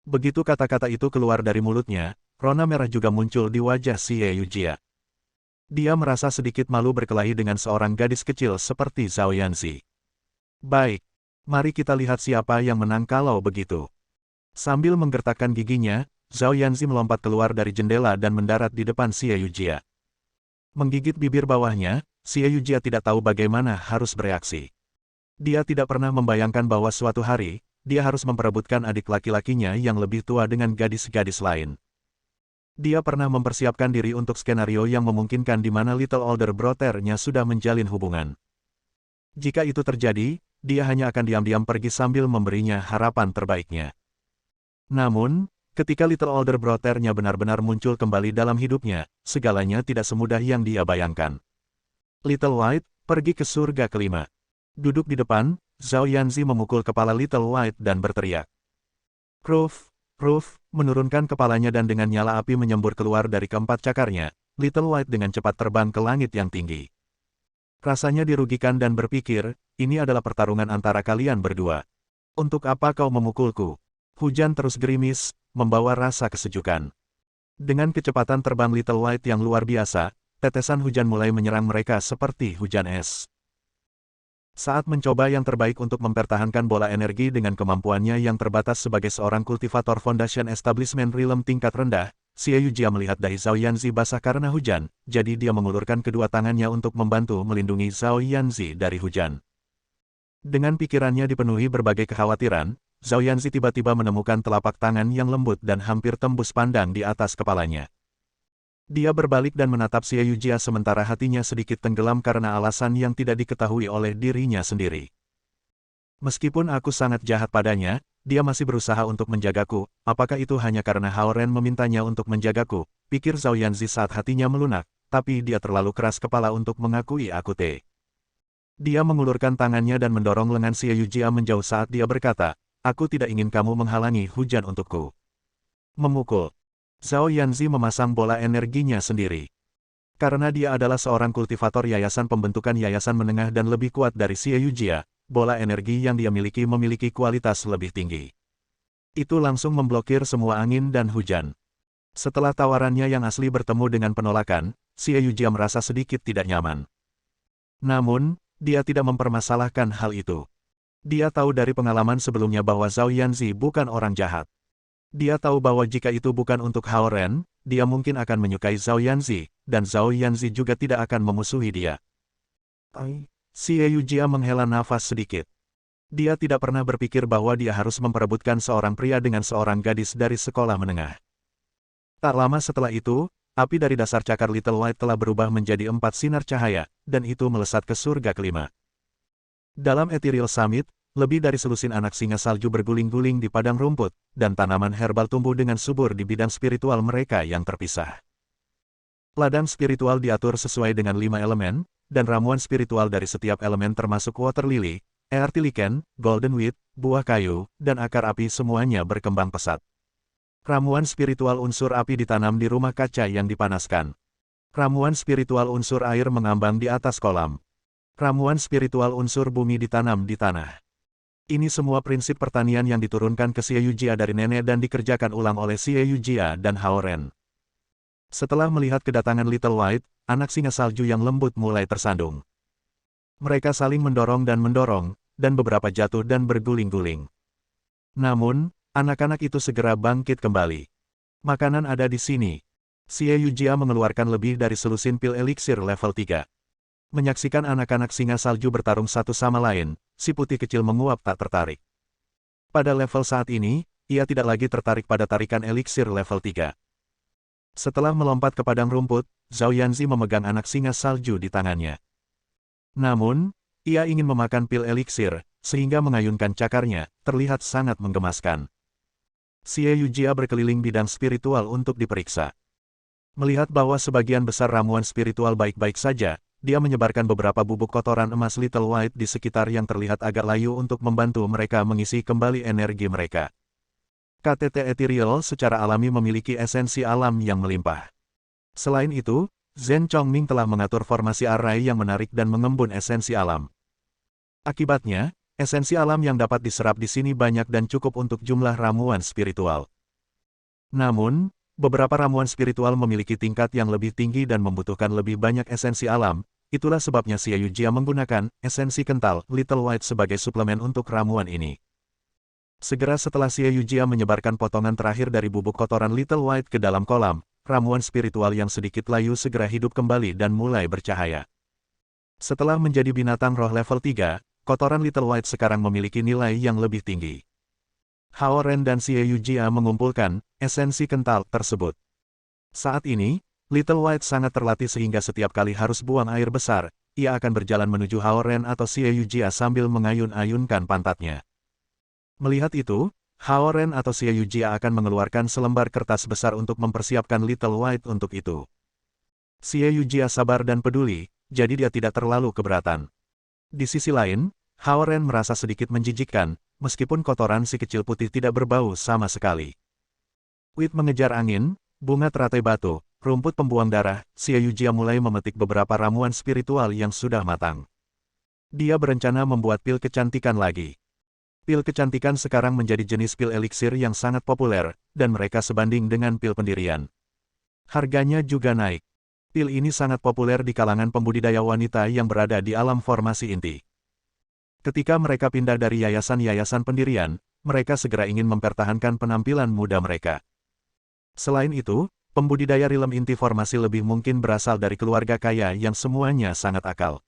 Begitu kata-kata itu keluar dari mulutnya, rona merah juga muncul di wajah Xie Yujia. Dia merasa sedikit malu berkelahi dengan seorang gadis kecil seperti Zhao Yanzi. Baik, mari kita lihat siapa yang menang kalau begitu. Sambil menggertakkan giginya, Zhao Yanzi melompat keluar dari jendela dan mendarat di depan Xie Yujia. Menggigit bibir bawahnya, Xie Yujia tidak tahu bagaimana harus bereaksi. Dia tidak pernah membayangkan bahwa suatu hari, dia harus memperebutkan adik laki-lakinya yang lebih tua dengan gadis-gadis lain. Dia pernah mempersiapkan diri untuk skenario yang memungkinkan di mana Little Older Brother-nya sudah menjalin hubungan. Jika itu terjadi, dia hanya akan diam-diam pergi sambil memberinya harapan terbaiknya. Namun, ketika Little Older Brother-nya benar-benar muncul kembali dalam hidupnya, segalanya tidak semudah yang dia bayangkan. Little White, pergi ke surga kelima. Duduk di depan, Zhao Yanzi memukul kepala Little White dan berteriak. Roof, Roof, menurunkan kepalanya dan dengan nyala api menyembur keluar dari keempat cakarnya, Little White dengan cepat terbang ke langit yang tinggi. Rasanya dirugikan dan berpikir, ini adalah pertarungan antara kalian berdua. Untuk apa kau memukulku? Hujan terus gerimis, membawa rasa kesejukan. Dengan kecepatan terbang Little White yang luar biasa, tetesan hujan mulai menyerang mereka seperti hujan es. Saat mencoba yang terbaik untuk mempertahankan bola energi dengan kemampuannya yang terbatas sebagai seorang kultivator Foundation Establishment Realm tingkat rendah, Xie Yujia melihat dahi Zhao Yanzi basah karena hujan, jadi dia mengulurkan kedua tangannya untuk membantu melindungi Zhao Yanzi dari hujan. Dengan pikirannya dipenuhi berbagai kekhawatiran, Zhao Yanzi tiba-tiba menemukan telapak tangan yang lembut dan hampir tembus pandang di atas kepalanya. Dia berbalik dan menatap Xie Yujia sementara hatinya sedikit tenggelam karena alasan yang tidak diketahui oleh dirinya sendiri. Meskipun aku sangat jahat padanya, dia masih berusaha untuk menjagaku, apakah itu hanya karena Hao Ren memintanya untuk menjagaku, pikir Zhao Yanzi saat hatinya melunak, tapi dia terlalu keras kepala untuk mengakui aku te. Dia mengulurkan tangannya dan mendorong lengan Xie Yujia menjauh saat dia berkata, aku tidak ingin kamu menghalangi hujan untukku. Memukul. Zhao Yanzi memasang bola energinya sendiri. Karena dia adalah seorang kultivator yayasan pembentukan yayasan menengah dan lebih kuat dari Xie Yujia, bola energi yang dia miliki memiliki kualitas lebih tinggi. Itu langsung memblokir semua angin dan hujan. Setelah tawarannya yang asli bertemu dengan penolakan, Xie Yujia merasa sedikit tidak nyaman. Namun, dia tidak mempermasalahkan hal itu. Dia tahu dari pengalaman sebelumnya bahwa Zhao Yanzi bukan orang jahat. Dia tahu bahwa jika itu bukan untuk Hao Ren, dia mungkin akan menyukai Zhao Yanzi, dan Zhao Yanzi juga tidak akan memusuhi dia. Xie Yujia menghela nafas sedikit. Dia tidak pernah berpikir bahwa dia harus memperebutkan seorang pria dengan seorang gadis dari sekolah menengah. Tak lama setelah itu, api dari dasar cakar Little White telah berubah menjadi 4 sinar cahaya, dan itu melesat ke surga kelima. Dalam Ethereal Summit, lebih dari selusin anak singa salju berguling-guling di padang rumput, dan tanaman herbal tumbuh dengan subur di bidang spiritual mereka yang terpisah. Ladang spiritual diatur sesuai dengan 5 elemen, dan ramuan spiritual dari setiap elemen termasuk water lily, earthy lichen, golden wheat, buah kayu, dan akar api semuanya berkembang pesat. Ramuan spiritual unsur api ditanam di rumah kaca yang dipanaskan. Ramuan spiritual unsur air mengambang di atas kolam. Ramuan spiritual unsur bumi ditanam di tanah. Ini semua prinsip pertanian yang diturunkan ke Xie Yujia dari nenek dan dikerjakan ulang oleh Xie Yujia dan Hao Ren. Setelah melihat kedatangan Little White, anak singa salju yang lembut mulai tersandung. Mereka saling mendorong, dan beberapa jatuh dan berguling-guling. Namun, anak-anak itu segera bangkit kembali. Makanan ada di sini. Xie Yujia mengeluarkan lebih dari selusin pil eliksir level 3. Menyaksikan anak-anak singa salju bertarung satu sama lain, si putih kecil menguap tak tertarik. Pada level saat ini, ia tidak lagi tertarik pada tarikan eliksir level 3. Setelah melompat ke padang rumput, Zhao Yanzi memegang anak singa salju di tangannya. Namun, ia ingin memakan pil eliksir, sehingga mengayunkan cakarnya, terlihat sangat menggemaskan. Xie Yujia berkeliling bidang spiritual untuk diperiksa. Melihat bahwa sebagian besar ramuan spiritual baik-baik saja, dia menyebarkan beberapa bubuk kotoran emas Little White di sekitar yang terlihat agak layu untuk membantu mereka mengisi kembali energi mereka. KTT Ethereal secara alami memiliki esensi alam yang melimpah. Selain itu, Zhen Chongming telah mengatur formasi array yang menarik dan mengembun esensi alam. Akibatnya, esensi alam yang dapat diserap di sini banyak dan cukup untuk jumlah ramuan spiritual. Namun, beberapa ramuan spiritual memiliki tingkat yang lebih tinggi dan membutuhkan lebih banyak esensi alam. Itulah sebabnya Xie Yujia menggunakan esensi kental Little White sebagai suplemen untuk ramuan ini. Segera setelah Xie Yujia menyebarkan potongan terakhir dari bubuk kotoran Little White ke dalam kolam, ramuan spiritual yang sedikit layu segera hidup kembali dan mulai bercahaya. Setelah menjadi binatang roh level 3, kotoran Little White sekarang memiliki nilai yang lebih tinggi. Hao Ren dan Xie Yujia mengumpulkan esensi kental tersebut. Saat ini, Little White sangat terlatih sehingga setiap kali harus buang air besar, ia akan berjalan menuju Hao Ren atau Xie Yujia sambil mengayun-ayunkan pantatnya. Melihat itu, Hao Ren atau Xie Yujia akan mengeluarkan selembar kertas besar untuk mempersiapkan Little White untuk itu. Xie Yujia sabar dan peduli, jadi dia tidak terlalu keberatan. Di sisi lain, Hao Ren merasa sedikit menjijikkan, meskipun kotoran si kecil putih tidak berbau sama sekali. Wit mengejar angin, bunga teratai batu, rumput pembuang darah, Xie Yujia mulai memetik beberapa ramuan spiritual yang sudah matang. Dia berencana membuat pil kecantikan lagi. Pil kecantikan sekarang menjadi jenis pil eliksir yang sangat populer, dan mereka sebanding dengan pil pendirian. Harganya juga naik. Pil ini sangat populer di kalangan pembudidaya wanita yang berada di alam formasi inti. Ketika mereka pindah dari yayasan-yayasan pendirian, mereka segera ingin mempertahankan penampilan muda mereka. Selain itu, pembudidaya rilem inti formasi lebih mungkin berasal dari keluarga kaya yang semuanya sangat akal.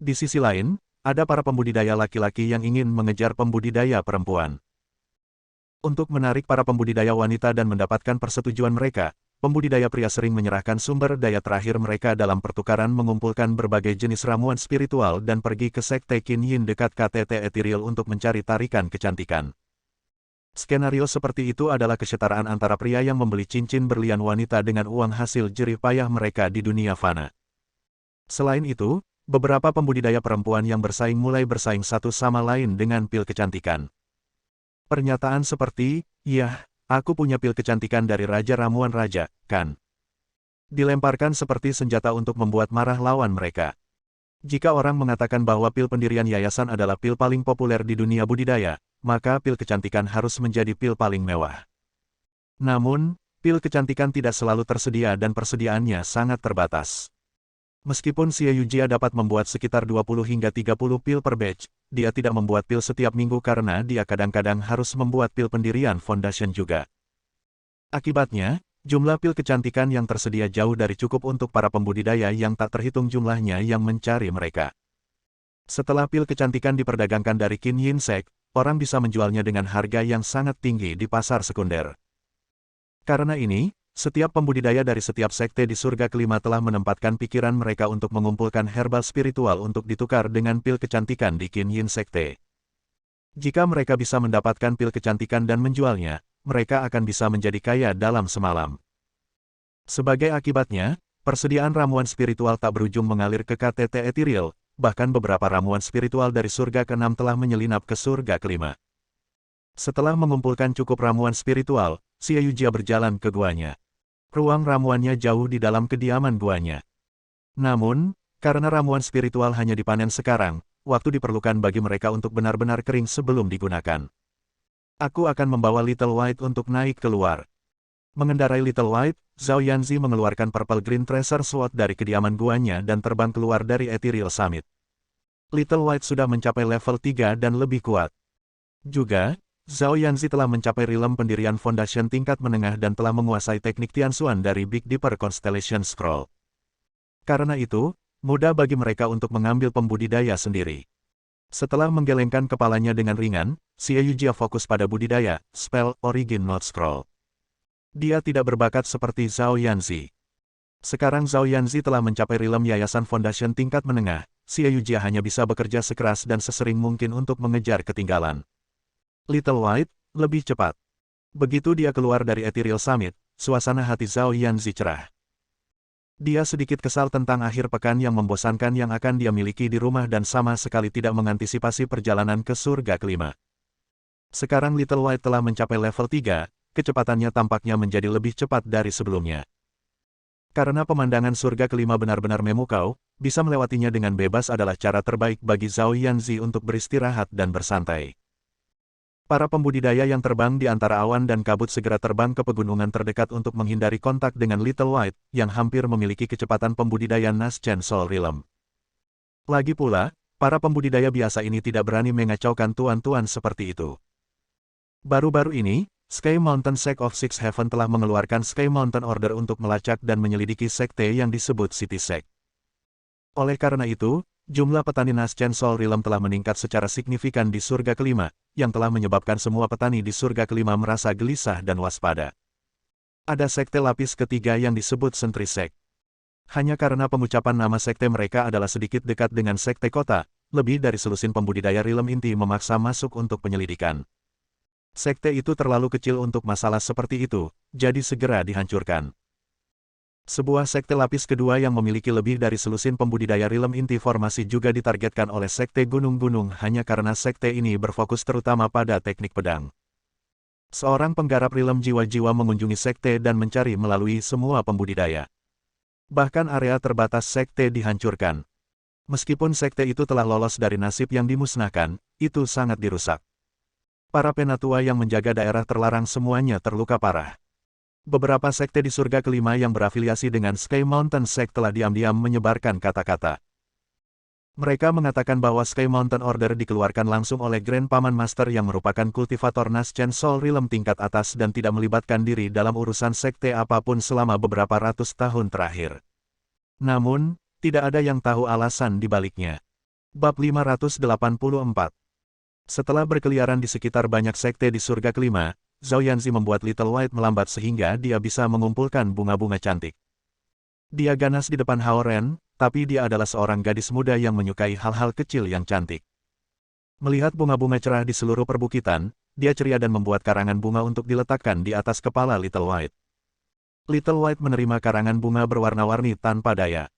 Di sisi lain, ada para pembudidaya laki-laki yang ingin mengejar pembudidaya perempuan. Untuk menarik para pembudidaya wanita dan mendapatkan persetujuan mereka, pembudidaya pria sering menyerahkan sumber daya terakhir mereka dalam pertukaran mengumpulkan berbagai jenis ramuan spiritual dan pergi ke sekte Qin Yin dekat KTT Ethereal untuk mencari tarikan kecantikan. Skenario seperti itu adalah kesetaraan antara pria yang membeli cincin berlian wanita dengan uang hasil jerih payah mereka di dunia fana. Selain itu, beberapa pembudidaya perempuan yang bersaing mulai bersaing satu sama lain dengan pil kecantikan. Pernyataan seperti, "Yah, aku punya pil kecantikan dari Raja Ramuan Raja, kan?" dilemparkan seperti senjata untuk membuat marah lawan mereka. Jika orang mengatakan bahwa pil pendirian yayasan adalah pil paling populer di dunia budidaya, maka pil kecantikan harus menjadi pil paling mewah. Namun, pil kecantikan tidak selalu tersedia dan persediaannya sangat terbatas. Meskipun Xie Yujia dapat membuat sekitar 20 hingga 30 pil per batch, dia tidak membuat pil setiap minggu karena dia kadang-kadang harus membuat pil pendirian foundation juga. Akibatnya, jumlah pil kecantikan yang tersedia jauh dari cukup untuk para pembudidaya yang tak terhitung jumlahnya yang mencari mereka. Setelah pil kecantikan diperdagangkan dari Qin Yin Sect, orang bisa menjualnya dengan harga yang sangat tinggi di pasar sekunder. Karena ini, setiap pembudidaya dari setiap sekte di surga kelima telah menempatkan pikiran mereka untuk mengumpulkan herbal spiritual untuk ditukar dengan pil kecantikan di Qin Yin Sekte. Jika mereka bisa mendapatkan pil kecantikan dan menjualnya, mereka akan bisa menjadi kaya dalam semalam. Sebagai akibatnya, persediaan ramuan spiritual tak berujung mengalir ke KTT Ethereal, bahkan beberapa ramuan spiritual dari surga ke-6 telah menyelinap ke surga kelima. Setelah mengumpulkan cukup ramuan spiritual, Xie Yujia berjalan ke guanya. Ruang ramuannya jauh di dalam kediaman guanya. Namun, karena ramuan spiritual hanya dipanen sekarang, waktu diperlukan bagi mereka untuk benar-benar kering sebelum digunakan. Aku akan membawa Little White untuk naik keluar. Mengendarai Little White, Zhao Yanzi mengeluarkan Purple Green Treasure Sword dari kediaman guanya dan terbang keluar dari Ethereal Summit. Little White sudah mencapai level 3 dan lebih kuat. Juga, Zhao Yanzi telah mencapai rilem pendirian Foundation tingkat menengah dan telah menguasai teknik Tianxuan dari Big Dipper Constellation Scroll. Karena itu, mudah bagi mereka untuk mengambil pembudidaya sendiri. Setelah menggelengkan kepalanya dengan ringan, Xie Yujia fokus pada budidaya, spell, Origin Note Scroll. Dia tidak berbakat seperti Zhao Yanzi. Sekarang Zhao Yanzi telah mencapai rilem yayasan Foundation tingkat menengah, Xie Yujia hanya bisa bekerja sekeras dan sesering mungkin untuk mengejar ketinggalan. Little White, lebih cepat. Begitu dia keluar dari Ethereal Summit, suasana hati Zhao Yanzi cerah. Dia sedikit kesal tentang akhir pekan yang membosankan yang akan dia miliki di rumah dan sama sekali tidak mengantisipasi perjalanan ke surga kelima. Sekarang Little White telah mencapai level 3, kecepatannya tampaknya menjadi lebih cepat dari sebelumnya. Karena pemandangan surga kelima benar-benar memukau, bisa melewatinya dengan bebas adalah cara terbaik bagi Zhao Yanzi untuk beristirahat dan bersantai. Para pembudidaya yang terbang di antara awan dan kabut segera terbang ke pegunungan terdekat untuk menghindari kontak dengan Little White, yang hampir memiliki kecepatan pembudidaya Naschen Soul Realm. Lagi pula, para pembudidaya biasa ini tidak berani mengacaukan tuan-tuan seperti itu. Baru-baru ini, Sky Mountain Sect of Six Heaven telah mengeluarkan Sky Mountain Order untuk melacak dan menyelidiki sekte yang disebut City Sect. Oleh karena itu, jumlah petani Naschen Soul Realm telah meningkat secara signifikan di surga kelima, yang telah menyebabkan semua petani di surga kelima merasa gelisah dan waspada. Ada sekte lapis ketiga yang disebut Sentry Sect. Hanya karena pengucapan nama sekte mereka adalah sedikit dekat dengan sekte kota, lebih dari selusin pembudidaya Realm inti memaksa masuk untuk penyelidikan. Sekte itu terlalu kecil untuk masalah seperti itu, jadi segera dihancurkan. Sebuah sekte lapis kedua yang memiliki lebih dari selusin pembudidaya Realm inti formasi juga ditargetkan oleh sekte gunung-gunung hanya karena sekte ini berfokus terutama pada teknik pedang. Seorang penggarap Realm jiwa-jiwa mengunjungi sekte dan mencari melalui semua pembudidaya. Bahkan area terbatas sekte dihancurkan. Meskipun sekte itu telah lolos dari nasib yang dimusnahkan, itu sangat dirusak. Para penatua yang menjaga daerah terlarang semuanya terluka parah. Beberapa sekte di surga kelima yang berafiliasi dengan Sky Mountain Sect telah diam-diam menyebarkan kata-kata. Mereka mengatakan bahwa Sky Mountain Order dikeluarkan langsung oleh Grand Paman Master yang merupakan kultivator Naschen Soul Realm tingkat atas dan tidak melibatkan diri dalam urusan sekte apapun selama beberapa ratus tahun terakhir. Namun, tidak ada yang tahu alasan di baliknya. Bab 584. Setelah berkeliaran di sekitar banyak sekte di surga kelima, Zhao Yanzi membuat Little White melambat sehingga dia bisa mengumpulkan bunga-bunga cantik. Dia ganas di depan Hao Ren, tapi dia adalah seorang gadis muda yang menyukai hal-hal kecil yang cantik. Melihat bunga-bunga cerah di seluruh perbukitan, dia ceria dan membuat karangan bunga untuk diletakkan di atas kepala Little White. Little White menerima karangan bunga berwarna-warni tanpa daya.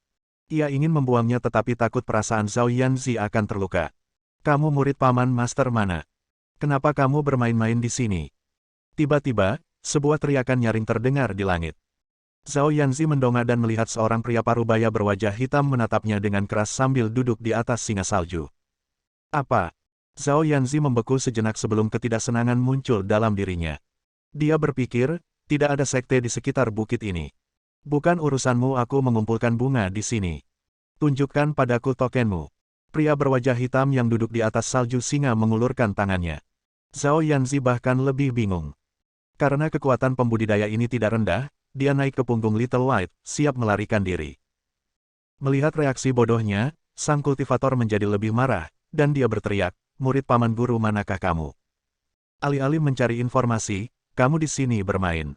Ia ingin membuangnya tetapi takut perasaan Zhao Yanzi akan terluka. Kamu murid paman master mana? Kenapa kamu bermain-main di sini? Tiba-tiba, sebuah teriakan nyaring terdengar di langit. Zhao Yanzi mendongak dan melihat seorang pria parubaya berwajah hitam menatapnya dengan keras sambil duduk di atas singa salju. Apa? Zhao Yanzi membeku sejenak sebelum ketidaksenangan muncul dalam dirinya. Dia berpikir, tidak ada sekte di sekitar bukit ini. Bukan urusanmu aku mengumpulkan bunga di sini. Tunjukkan padaku tokenmu. Pria berwajah hitam yang duduk di atas salju singa mengulurkan tangannya. Zhao Yanzi bahkan lebih bingung. Karena kekuatan pembudidaya ini tidak rendah, dia naik ke punggung Little White, siap melarikan diri. Melihat reaksi bodohnya, sang kultivator menjadi lebih marah, dan dia berteriak, murid paman guru manakah kamu? Alih-alih mencari informasi, kamu di sini bermain.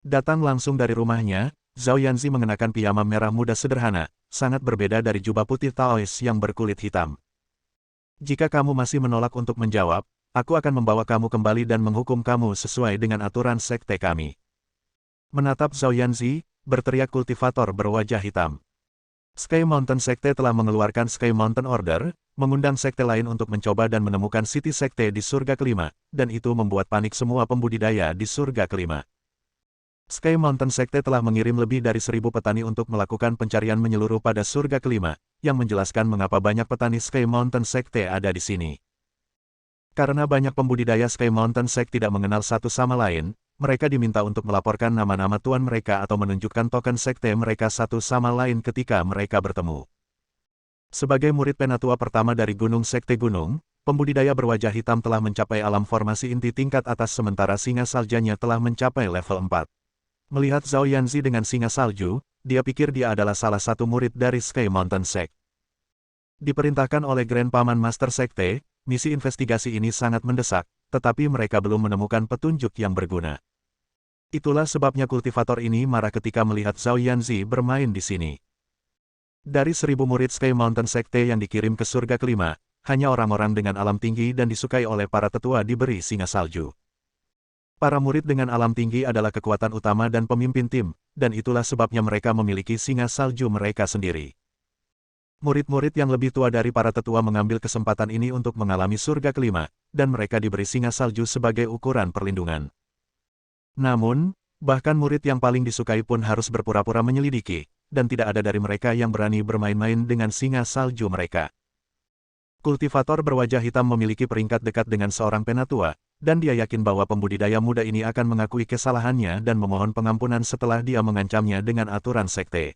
Datang langsung dari rumahnya, Zhao Yanzi mengenakan piyama merah muda sederhana, sangat berbeda dari jubah putih Taois yang berkulit hitam. Jika kamu masih menolak untuk menjawab, aku akan membawa kamu kembali dan menghukum kamu sesuai dengan aturan sekte kami. Menatap Zhao Yanzi, berteriak kultivator berwajah hitam. Sky Mountain Sekte telah mengeluarkan Sky Mountain Order, mengundang sekte lain untuk mencoba dan menemukan City Sekte di surga kelima, dan itu membuat panik semua pembudidaya di surga kelima. Sky Mountain Sekte telah mengirim lebih dari 1000 petani untuk melakukan pencarian menyeluruh pada surga kelima, yang menjelaskan mengapa banyak petani Sky Mountain Sekte ada di sini. Karena banyak pembudidaya Sky Mountain Sect tidak mengenal satu sama lain, mereka diminta untuk melaporkan nama-nama tuan mereka atau menunjukkan token sekte mereka satu sama lain ketika mereka bertemu. Sebagai murid penatua pertama dari Gunung Sekte Gunung, pembudidaya berwajah hitam telah mencapai alam formasi inti tingkat atas sementara singa saljanya telah mencapai level 4. Melihat Zhao Yanzi dengan singa salju, dia pikir dia adalah salah satu murid dari Sky Mountain Sect. Diperintahkan oleh Grand Paman Master Sekte, misi investigasi ini sangat mendesak, tetapi mereka belum menemukan petunjuk yang berguna. Itulah sebabnya kultivator ini marah ketika melihat Zhao Yanzi bermain di sini. Dari 1000 murid Sky Mountain Sekte yang dikirim ke surga kelima, hanya orang-orang dengan alam tinggi dan disukai oleh para tetua diberi singa salju. Para murid dengan alam tinggi adalah kekuatan utama dan pemimpin tim, dan itulah sebabnya mereka memiliki singa salju mereka sendiri. Murid-murid yang lebih tua dari para tetua mengambil kesempatan ini untuk mengalami surga kelima, dan mereka diberi singa salju sebagai ukuran perlindungan. Namun, bahkan murid yang paling disukai pun harus berpura-pura menyelidiki, dan tidak ada dari mereka yang berani bermain-main dengan singa salju mereka. Kultivator berwajah hitam memiliki peringkat dekat dengan seorang penatua, dan dia yakin bahwa pembudidaya muda ini akan mengakui kesalahannya dan memohon pengampunan setelah dia mengancamnya dengan aturan sekte.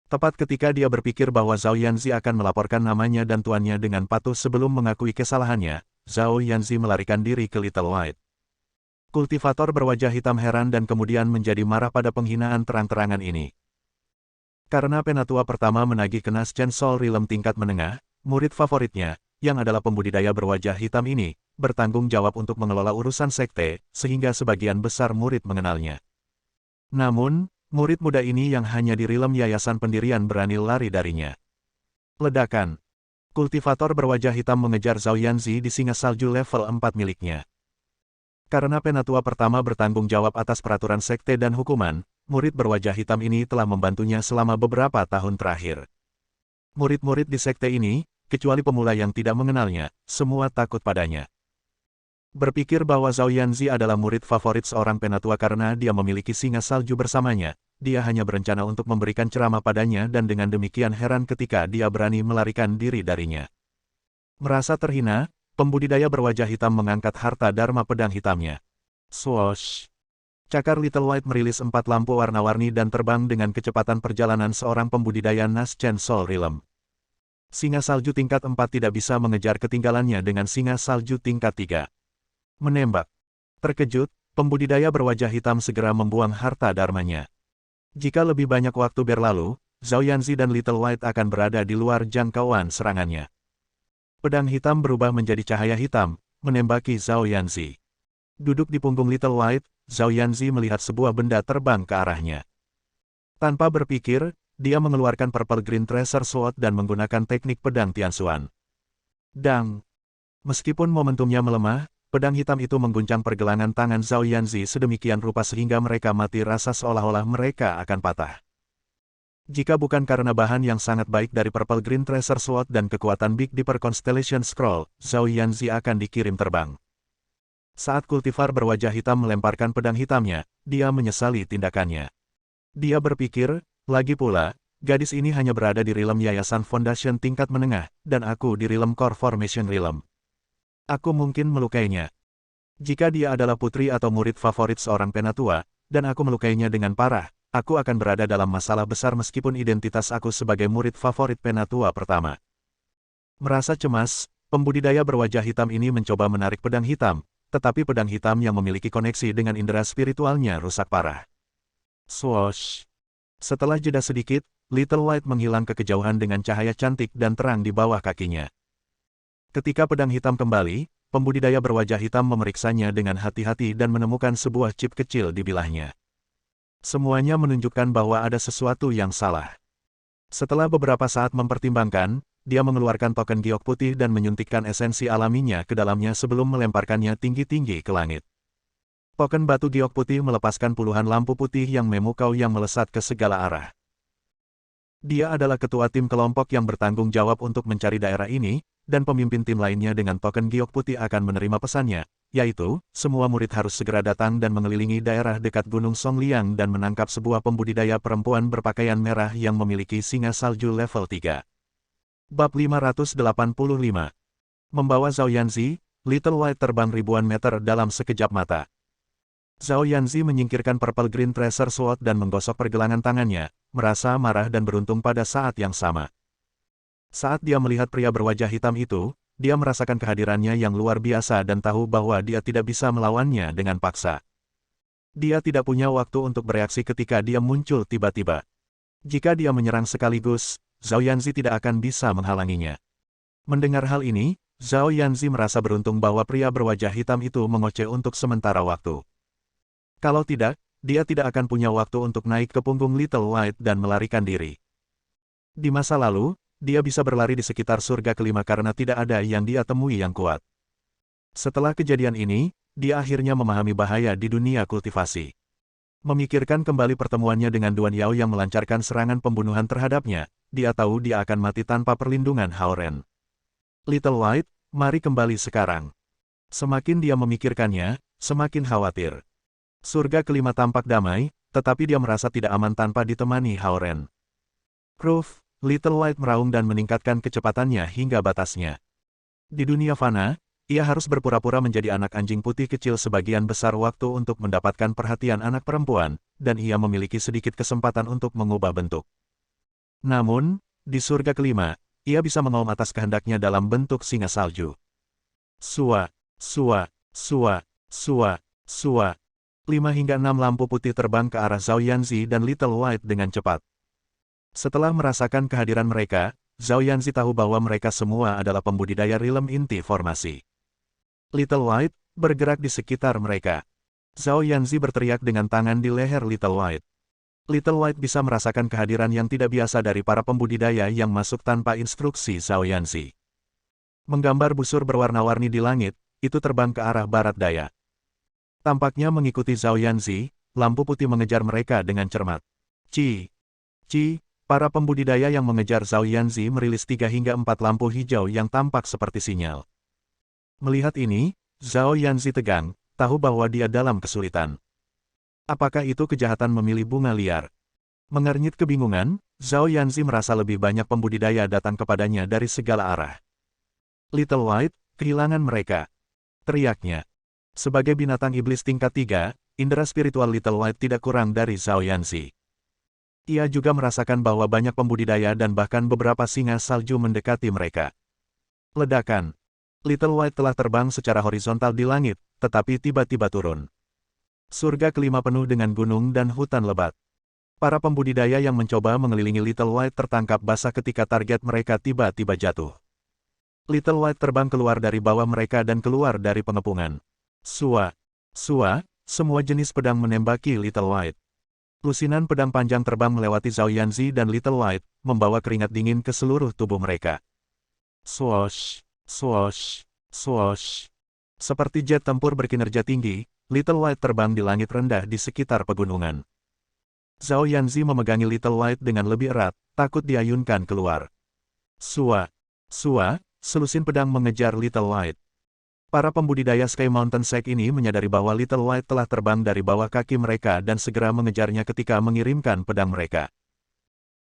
Tepat ketika dia berpikir bahwa Zhao Yanzi akan melaporkan namanya dan tuannya dengan patuh sebelum mengakui kesalahannya, Zhao Yanzi melarikan diri ke Little White. Kultivator berwajah hitam heran dan kemudian menjadi marah pada penghinaan terang-terangan ini. Karena penatua pertama menagih kenas Chen Sol Rilem tingkat menengah, murid favoritnya, yang adalah pembudidaya berwajah hitam ini, bertanggung jawab untuk mengelola urusan sekte, sehingga sebagian besar murid mengenalnya. Namun, murid muda ini yang hanya di Rilem Yayasan Pendirian berani lari darinya. Ledakan. Kultivator berwajah hitam mengejar Zhao Yanzi di singa salju level 4 miliknya. Karena penatua pertama bertanggung jawab atas peraturan sekte dan hukuman, murid berwajah hitam ini telah membantunya selama beberapa tahun terakhir. Murid-murid di sekte ini, kecuali pemula yang tidak mengenalnya, semua takut padanya. Berpikir bahwa Zhao Yanzi adalah murid favorit seorang penatua karena dia memiliki singa salju bersamanya, dia hanya berencana untuk memberikan ceramah padanya dan dengan demikian heran ketika dia berani melarikan diri darinya. Merasa terhina, pembudidaya berwajah hitam mengangkat harta dharma pedang hitamnya. Swoosh! Cakar Little White merilis 4 lampu warna-warni dan terbang dengan kecepatan perjalanan seorang pembudidaya Nas Chen Sol Rilem. Singa salju tingkat 4 tidak bisa mengejar ketinggalannya dengan singa salju tingkat 3. Menembak. Terkejut, pembudidaya berwajah hitam segera membuang harta dharmanya. Jika lebih banyak waktu berlalu, Zhao Yanzi dan Little White akan berada di luar jangkauan serangannya. Pedang hitam berubah menjadi cahaya hitam, menembaki Zhao Yanzi. Duduk di punggung Little White, Zhao Yanzi melihat sebuah benda terbang ke arahnya. Tanpa berpikir, dia mengeluarkan Purple Green Tracer Sword dan menggunakan teknik pedang Tianxuan. Dang! Meskipun momentumnya melemah, pedang hitam itu mengguncang pergelangan tangan Zhao Yanzi sedemikian rupa sehingga mereka mati rasa seolah-olah mereka akan patah. Jika bukan karena bahan yang sangat baik dari Purple Green Tracer Sword dan kekuatan Big Dipper Constellation Scroll, Zhao Yanzi akan dikirim terbang. Saat kultivar berwajah hitam melemparkan pedang hitamnya, dia menyesali tindakannya. Dia berpikir, lagi pula, gadis ini hanya berada di Rilem Yayasan Foundation tingkat menengah, dan aku di Rilem Core Formation Rilem. Aku mungkin melukainya. Jika dia adalah putri atau murid favorit seorang penatua, dan aku melukainya dengan parah, aku akan berada dalam masalah besar meskipun identitas aku sebagai murid favorit penatua pertama. Merasa cemas, pembudidaya berwajah hitam ini mencoba menarik pedang hitam, tetapi pedang hitam yang memiliki koneksi dengan indera spiritualnya rusak parah. Swoosh! Setelah jeda sedikit, Little White menghilang ke kejauhan dengan cahaya cantik dan terang di bawah kakinya. Ketika pedang hitam kembali, pembudidaya berwajah hitam memeriksanya dengan hati-hati dan menemukan sebuah chip kecil di bilahnya. Semuanya menunjukkan bahwa ada sesuatu yang salah. Setelah beberapa saat mempertimbangkan, dia mengeluarkan token giok putih dan menyuntikkan esensi alaminya ke dalamnya sebelum melemparkannya tinggi-tinggi ke langit. Token batu giok putih melepaskan puluhan lampu putih yang memukau yang melesat ke segala arah. Dia adalah ketua tim kelompok yang bertanggung jawab untuk mencari daerah ini, dan pemimpin tim lainnya dengan token giok putih akan menerima pesannya, yaitu, semua murid harus segera datang dan mengelilingi daerah dekat Gunung Songliang dan menangkap sebuah pembudidaya perempuan berpakaian merah yang memiliki singa salju level 3. Bab 585. Membawa Zhao Yanzi, Little White terbang ribuan meter dalam sekejap mata. Zhao Yanzi menyingkirkan Purple Green Tracer Sword dan menggosok pergelangan tangannya, merasa marah dan beruntung pada saat yang sama. Saat dia melihat pria berwajah hitam itu, dia merasakan kehadirannya yang luar biasa dan tahu bahwa dia tidak bisa melawannya dengan paksa. Dia tidak punya waktu untuk bereaksi ketika dia muncul tiba-tiba. Jika dia menyerang sekaligus, Zhao Yanzi tidak akan bisa menghalanginya. Mendengar hal ini, Zhao Yanzi merasa beruntung bahwa pria berwajah hitam itu mengoceh untuk sementara waktu. Kalau tidak, dia tidak akan punya waktu untuk naik ke punggung Little White dan melarikan diri. Di masa lalu, dia bisa berlari di sekitar surga kelima karena tidak ada yang dia temui yang kuat. Setelah kejadian ini, dia akhirnya memahami bahaya di dunia kultivasi. Memikirkan kembali pertemuannya dengan Duan Yao yang melancarkan serangan pembunuhan terhadapnya, dia tahu dia akan mati tanpa perlindungan Hao Ren. Little White, mari kembali sekarang. Semakin dia memikirkannya, semakin khawatir. Surga kelima tampak damai, tetapi dia merasa tidak aman tanpa ditemani Hao Ren. Proof, Little White meraung dan meningkatkan kecepatannya hingga batasnya. Di dunia fana, ia harus berpura-pura menjadi anak anjing putih kecil sebagian besar waktu untuk mendapatkan perhatian anak perempuan, dan ia memiliki sedikit kesempatan untuk mengubah bentuk. Namun, di surga kelima, ia bisa mengaum atas kehendaknya dalam bentuk singa salju. Sua, sua, sua, sua. Sua. 5 hingga 6 lampu putih terbang ke arah Zhao Yanzi dan Little White dengan cepat. Setelah merasakan kehadiran mereka, Zhao Yanzi tahu bahwa mereka semua adalah pembudidaya rilem inti formasi. Little White bergerak di sekitar mereka. Zhao Yanzi berteriak dengan tangan di leher Little White. Little White bisa merasakan kehadiran yang tidak biasa dari para pembudidaya yang masuk tanpa instruksi Zhao Yanzi. Menggambar busur berwarna-warni di langit, itu terbang ke arah barat daya. Tampaknya mengikuti Zhao Yanzi, lampu putih mengejar mereka dengan cermat. Ci. Para pembudidaya yang mengejar Zhao Yanzi merilis 3 hingga 4 lampu hijau yang tampak seperti sinyal. Melihat ini, Zhao Yanzi tegang, tahu bahwa dia dalam kesulitan. Apakah itu kejahatan memilih bunga liar? Mengernyit kebingungan, Zhao Yanzi merasa lebih banyak pembudidaya datang kepadanya dari segala arah. Little White, kehilangan mereka. Teriaknya. Sebagai binatang iblis tingkat 3, indera spiritual Little White tidak kurang dari Zhao Yanzi. Ia juga merasakan bahwa banyak pembudidaya dan bahkan beberapa singa salju mendekati mereka. Ledakan. Little White telah terbang secara horizontal di langit, tetapi tiba-tiba turun. Surga kelima penuh dengan gunung dan hutan lebat. Para pembudidaya yang mencoba mengelilingi Little White tertangkap basah ketika target mereka tiba-tiba jatuh. Little White terbang keluar dari bawah mereka dan keluar dari pengepungan. Sua, semua jenis pedang menembaki Little White. Lusinan pedang panjang terbang melewati Zhao Yanzi dan Little White, membawa keringat dingin ke seluruh tubuh mereka. Swoosh. Seperti jet tempur berkinerja tinggi, Little White terbang di langit rendah di sekitar pegunungan. Zhao Yanzi memegangi Little White dengan lebih erat, takut diayunkan keluar. Sua, selusin pedang mengejar Little White. Para pembudidaya Sky Mountain Sect ini menyadari bahwa Little White telah terbang dari bawah kaki mereka dan segera mengejarnya ketika mengirimkan pedang mereka.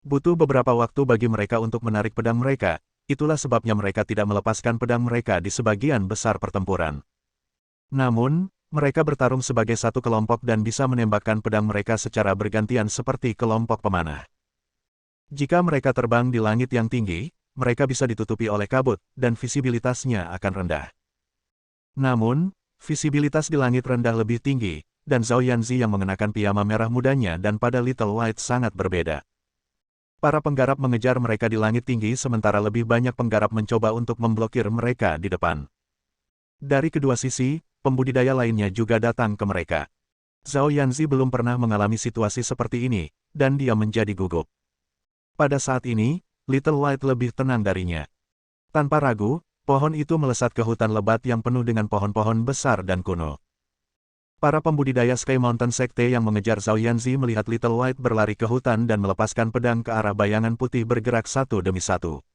Butuh beberapa waktu bagi mereka untuk menarik pedang mereka, itulah sebabnya mereka tidak melepaskan pedang mereka di sebagian besar pertempuran. Namun, mereka bertarung sebagai satu kelompok dan bisa menembakkan pedang mereka secara bergantian seperti kelompok pemanah. Jika mereka terbang di langit yang tinggi, mereka bisa ditutupi oleh kabut, dan visibilitasnya akan rendah. Namun, visibilitas di langit rendah lebih tinggi, dan Zhao Yanzi yang mengenakan piyama merah mudanya dan pada Little White sangat berbeda. Para penggarap mengejar mereka di langit tinggi sementara lebih banyak penggarap mencoba untuk memblokir mereka di depan. Dari kedua sisi, pembudidaya lainnya juga datang ke mereka. Zhao Yanzi belum pernah mengalami situasi seperti ini, dan dia menjadi gugup. Pada saat ini, Little White lebih tenang darinya. Tanpa ragu, pohon itu melesat ke hutan lebat yang penuh dengan pohon-pohon besar dan kuno. Para pembudidaya Sky Mountain Sekte yang mengejar Zhao Yanzi melihat Little White berlari ke hutan dan melepaskan pedang ke arah bayangan putih bergerak satu demi satu.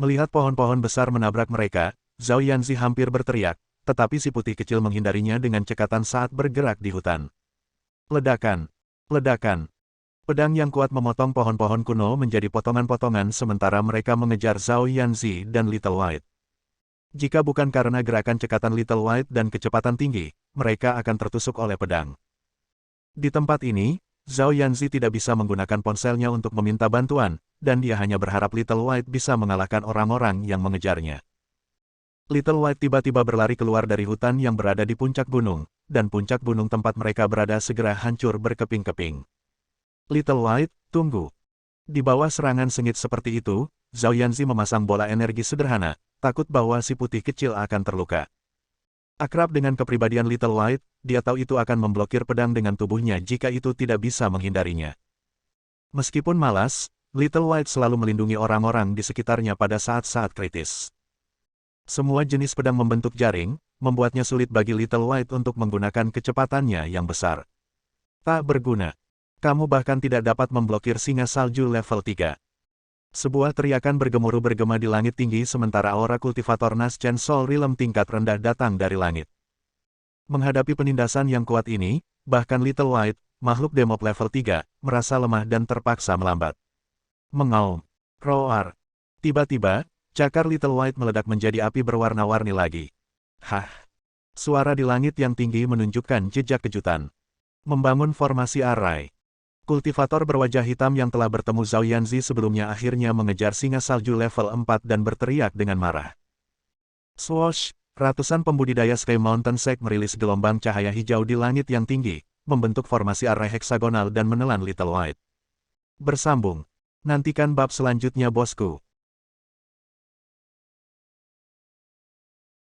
Melihat pohon-pohon besar menabrak mereka, Zhao Yanzi hampir berteriak, tetapi si putih kecil menghindarinya dengan cekatan saat bergerak di hutan. Ledakan. Pedang yang kuat memotong pohon-pohon kuno menjadi potongan-potongan sementara mereka mengejar Zhao Yanzi dan Little White. Jika bukan karena gerakan cekatan Little White dan kecepatan tinggi, mereka akan tertusuk oleh pedang. Di tempat ini, Zhao Yanzi tidak bisa menggunakan ponselnya untuk meminta bantuan, dan dia hanya berharap Little White bisa mengalahkan orang-orang yang mengejarnya. Little White tiba-tiba berlari keluar dari hutan yang berada di puncak gunung, dan puncak gunung tempat mereka berada segera hancur berkeping-keping. Little White, tunggu. Di bawah serangan sengit seperti itu, Zhao Yanzi memasang bola energi sederhana, takut bahwa si putih kecil akan terluka. Akrab dengan kepribadian Little White, dia tahu itu akan memblokir pedang dengan tubuhnya jika itu tidak bisa menghindarinya. Meskipun malas, Little White selalu melindungi orang-orang di sekitarnya pada saat-saat kritis. Semua jenis pedang membentuk jaring, membuatnya sulit bagi Little White untuk menggunakan kecepatannya yang besar. Tak berguna. Kamu bahkan tidak dapat memblokir singa salju level 3. Sebuah teriakan bergemuruh bergema di langit tinggi sementara aura kultivator Naschen Soul Realm tingkat rendah datang dari langit. Menghadapi penindasan yang kuat ini, bahkan Little White, makhluk demop level 3, merasa lemah dan terpaksa melambat. Mengaum. Roar. Tiba-tiba, cakar Little White meledak menjadi api berwarna-warni lagi. Hah. Suara di langit yang tinggi menunjukkan jejak kejutan. Membangun formasi arai. Kultivator berwajah hitam yang telah bertemu Zhao Yanzi sebelumnya akhirnya mengejar singa salju level 4 dan berteriak dengan marah. Swoosh, Ratusan pembudidaya Sky Mountain Snake merilis gelombang cahaya hijau di langit yang tinggi, membentuk formasi array heksagonal dan menelan Little White. Bersambung. Nantikan bab selanjutnya bosku.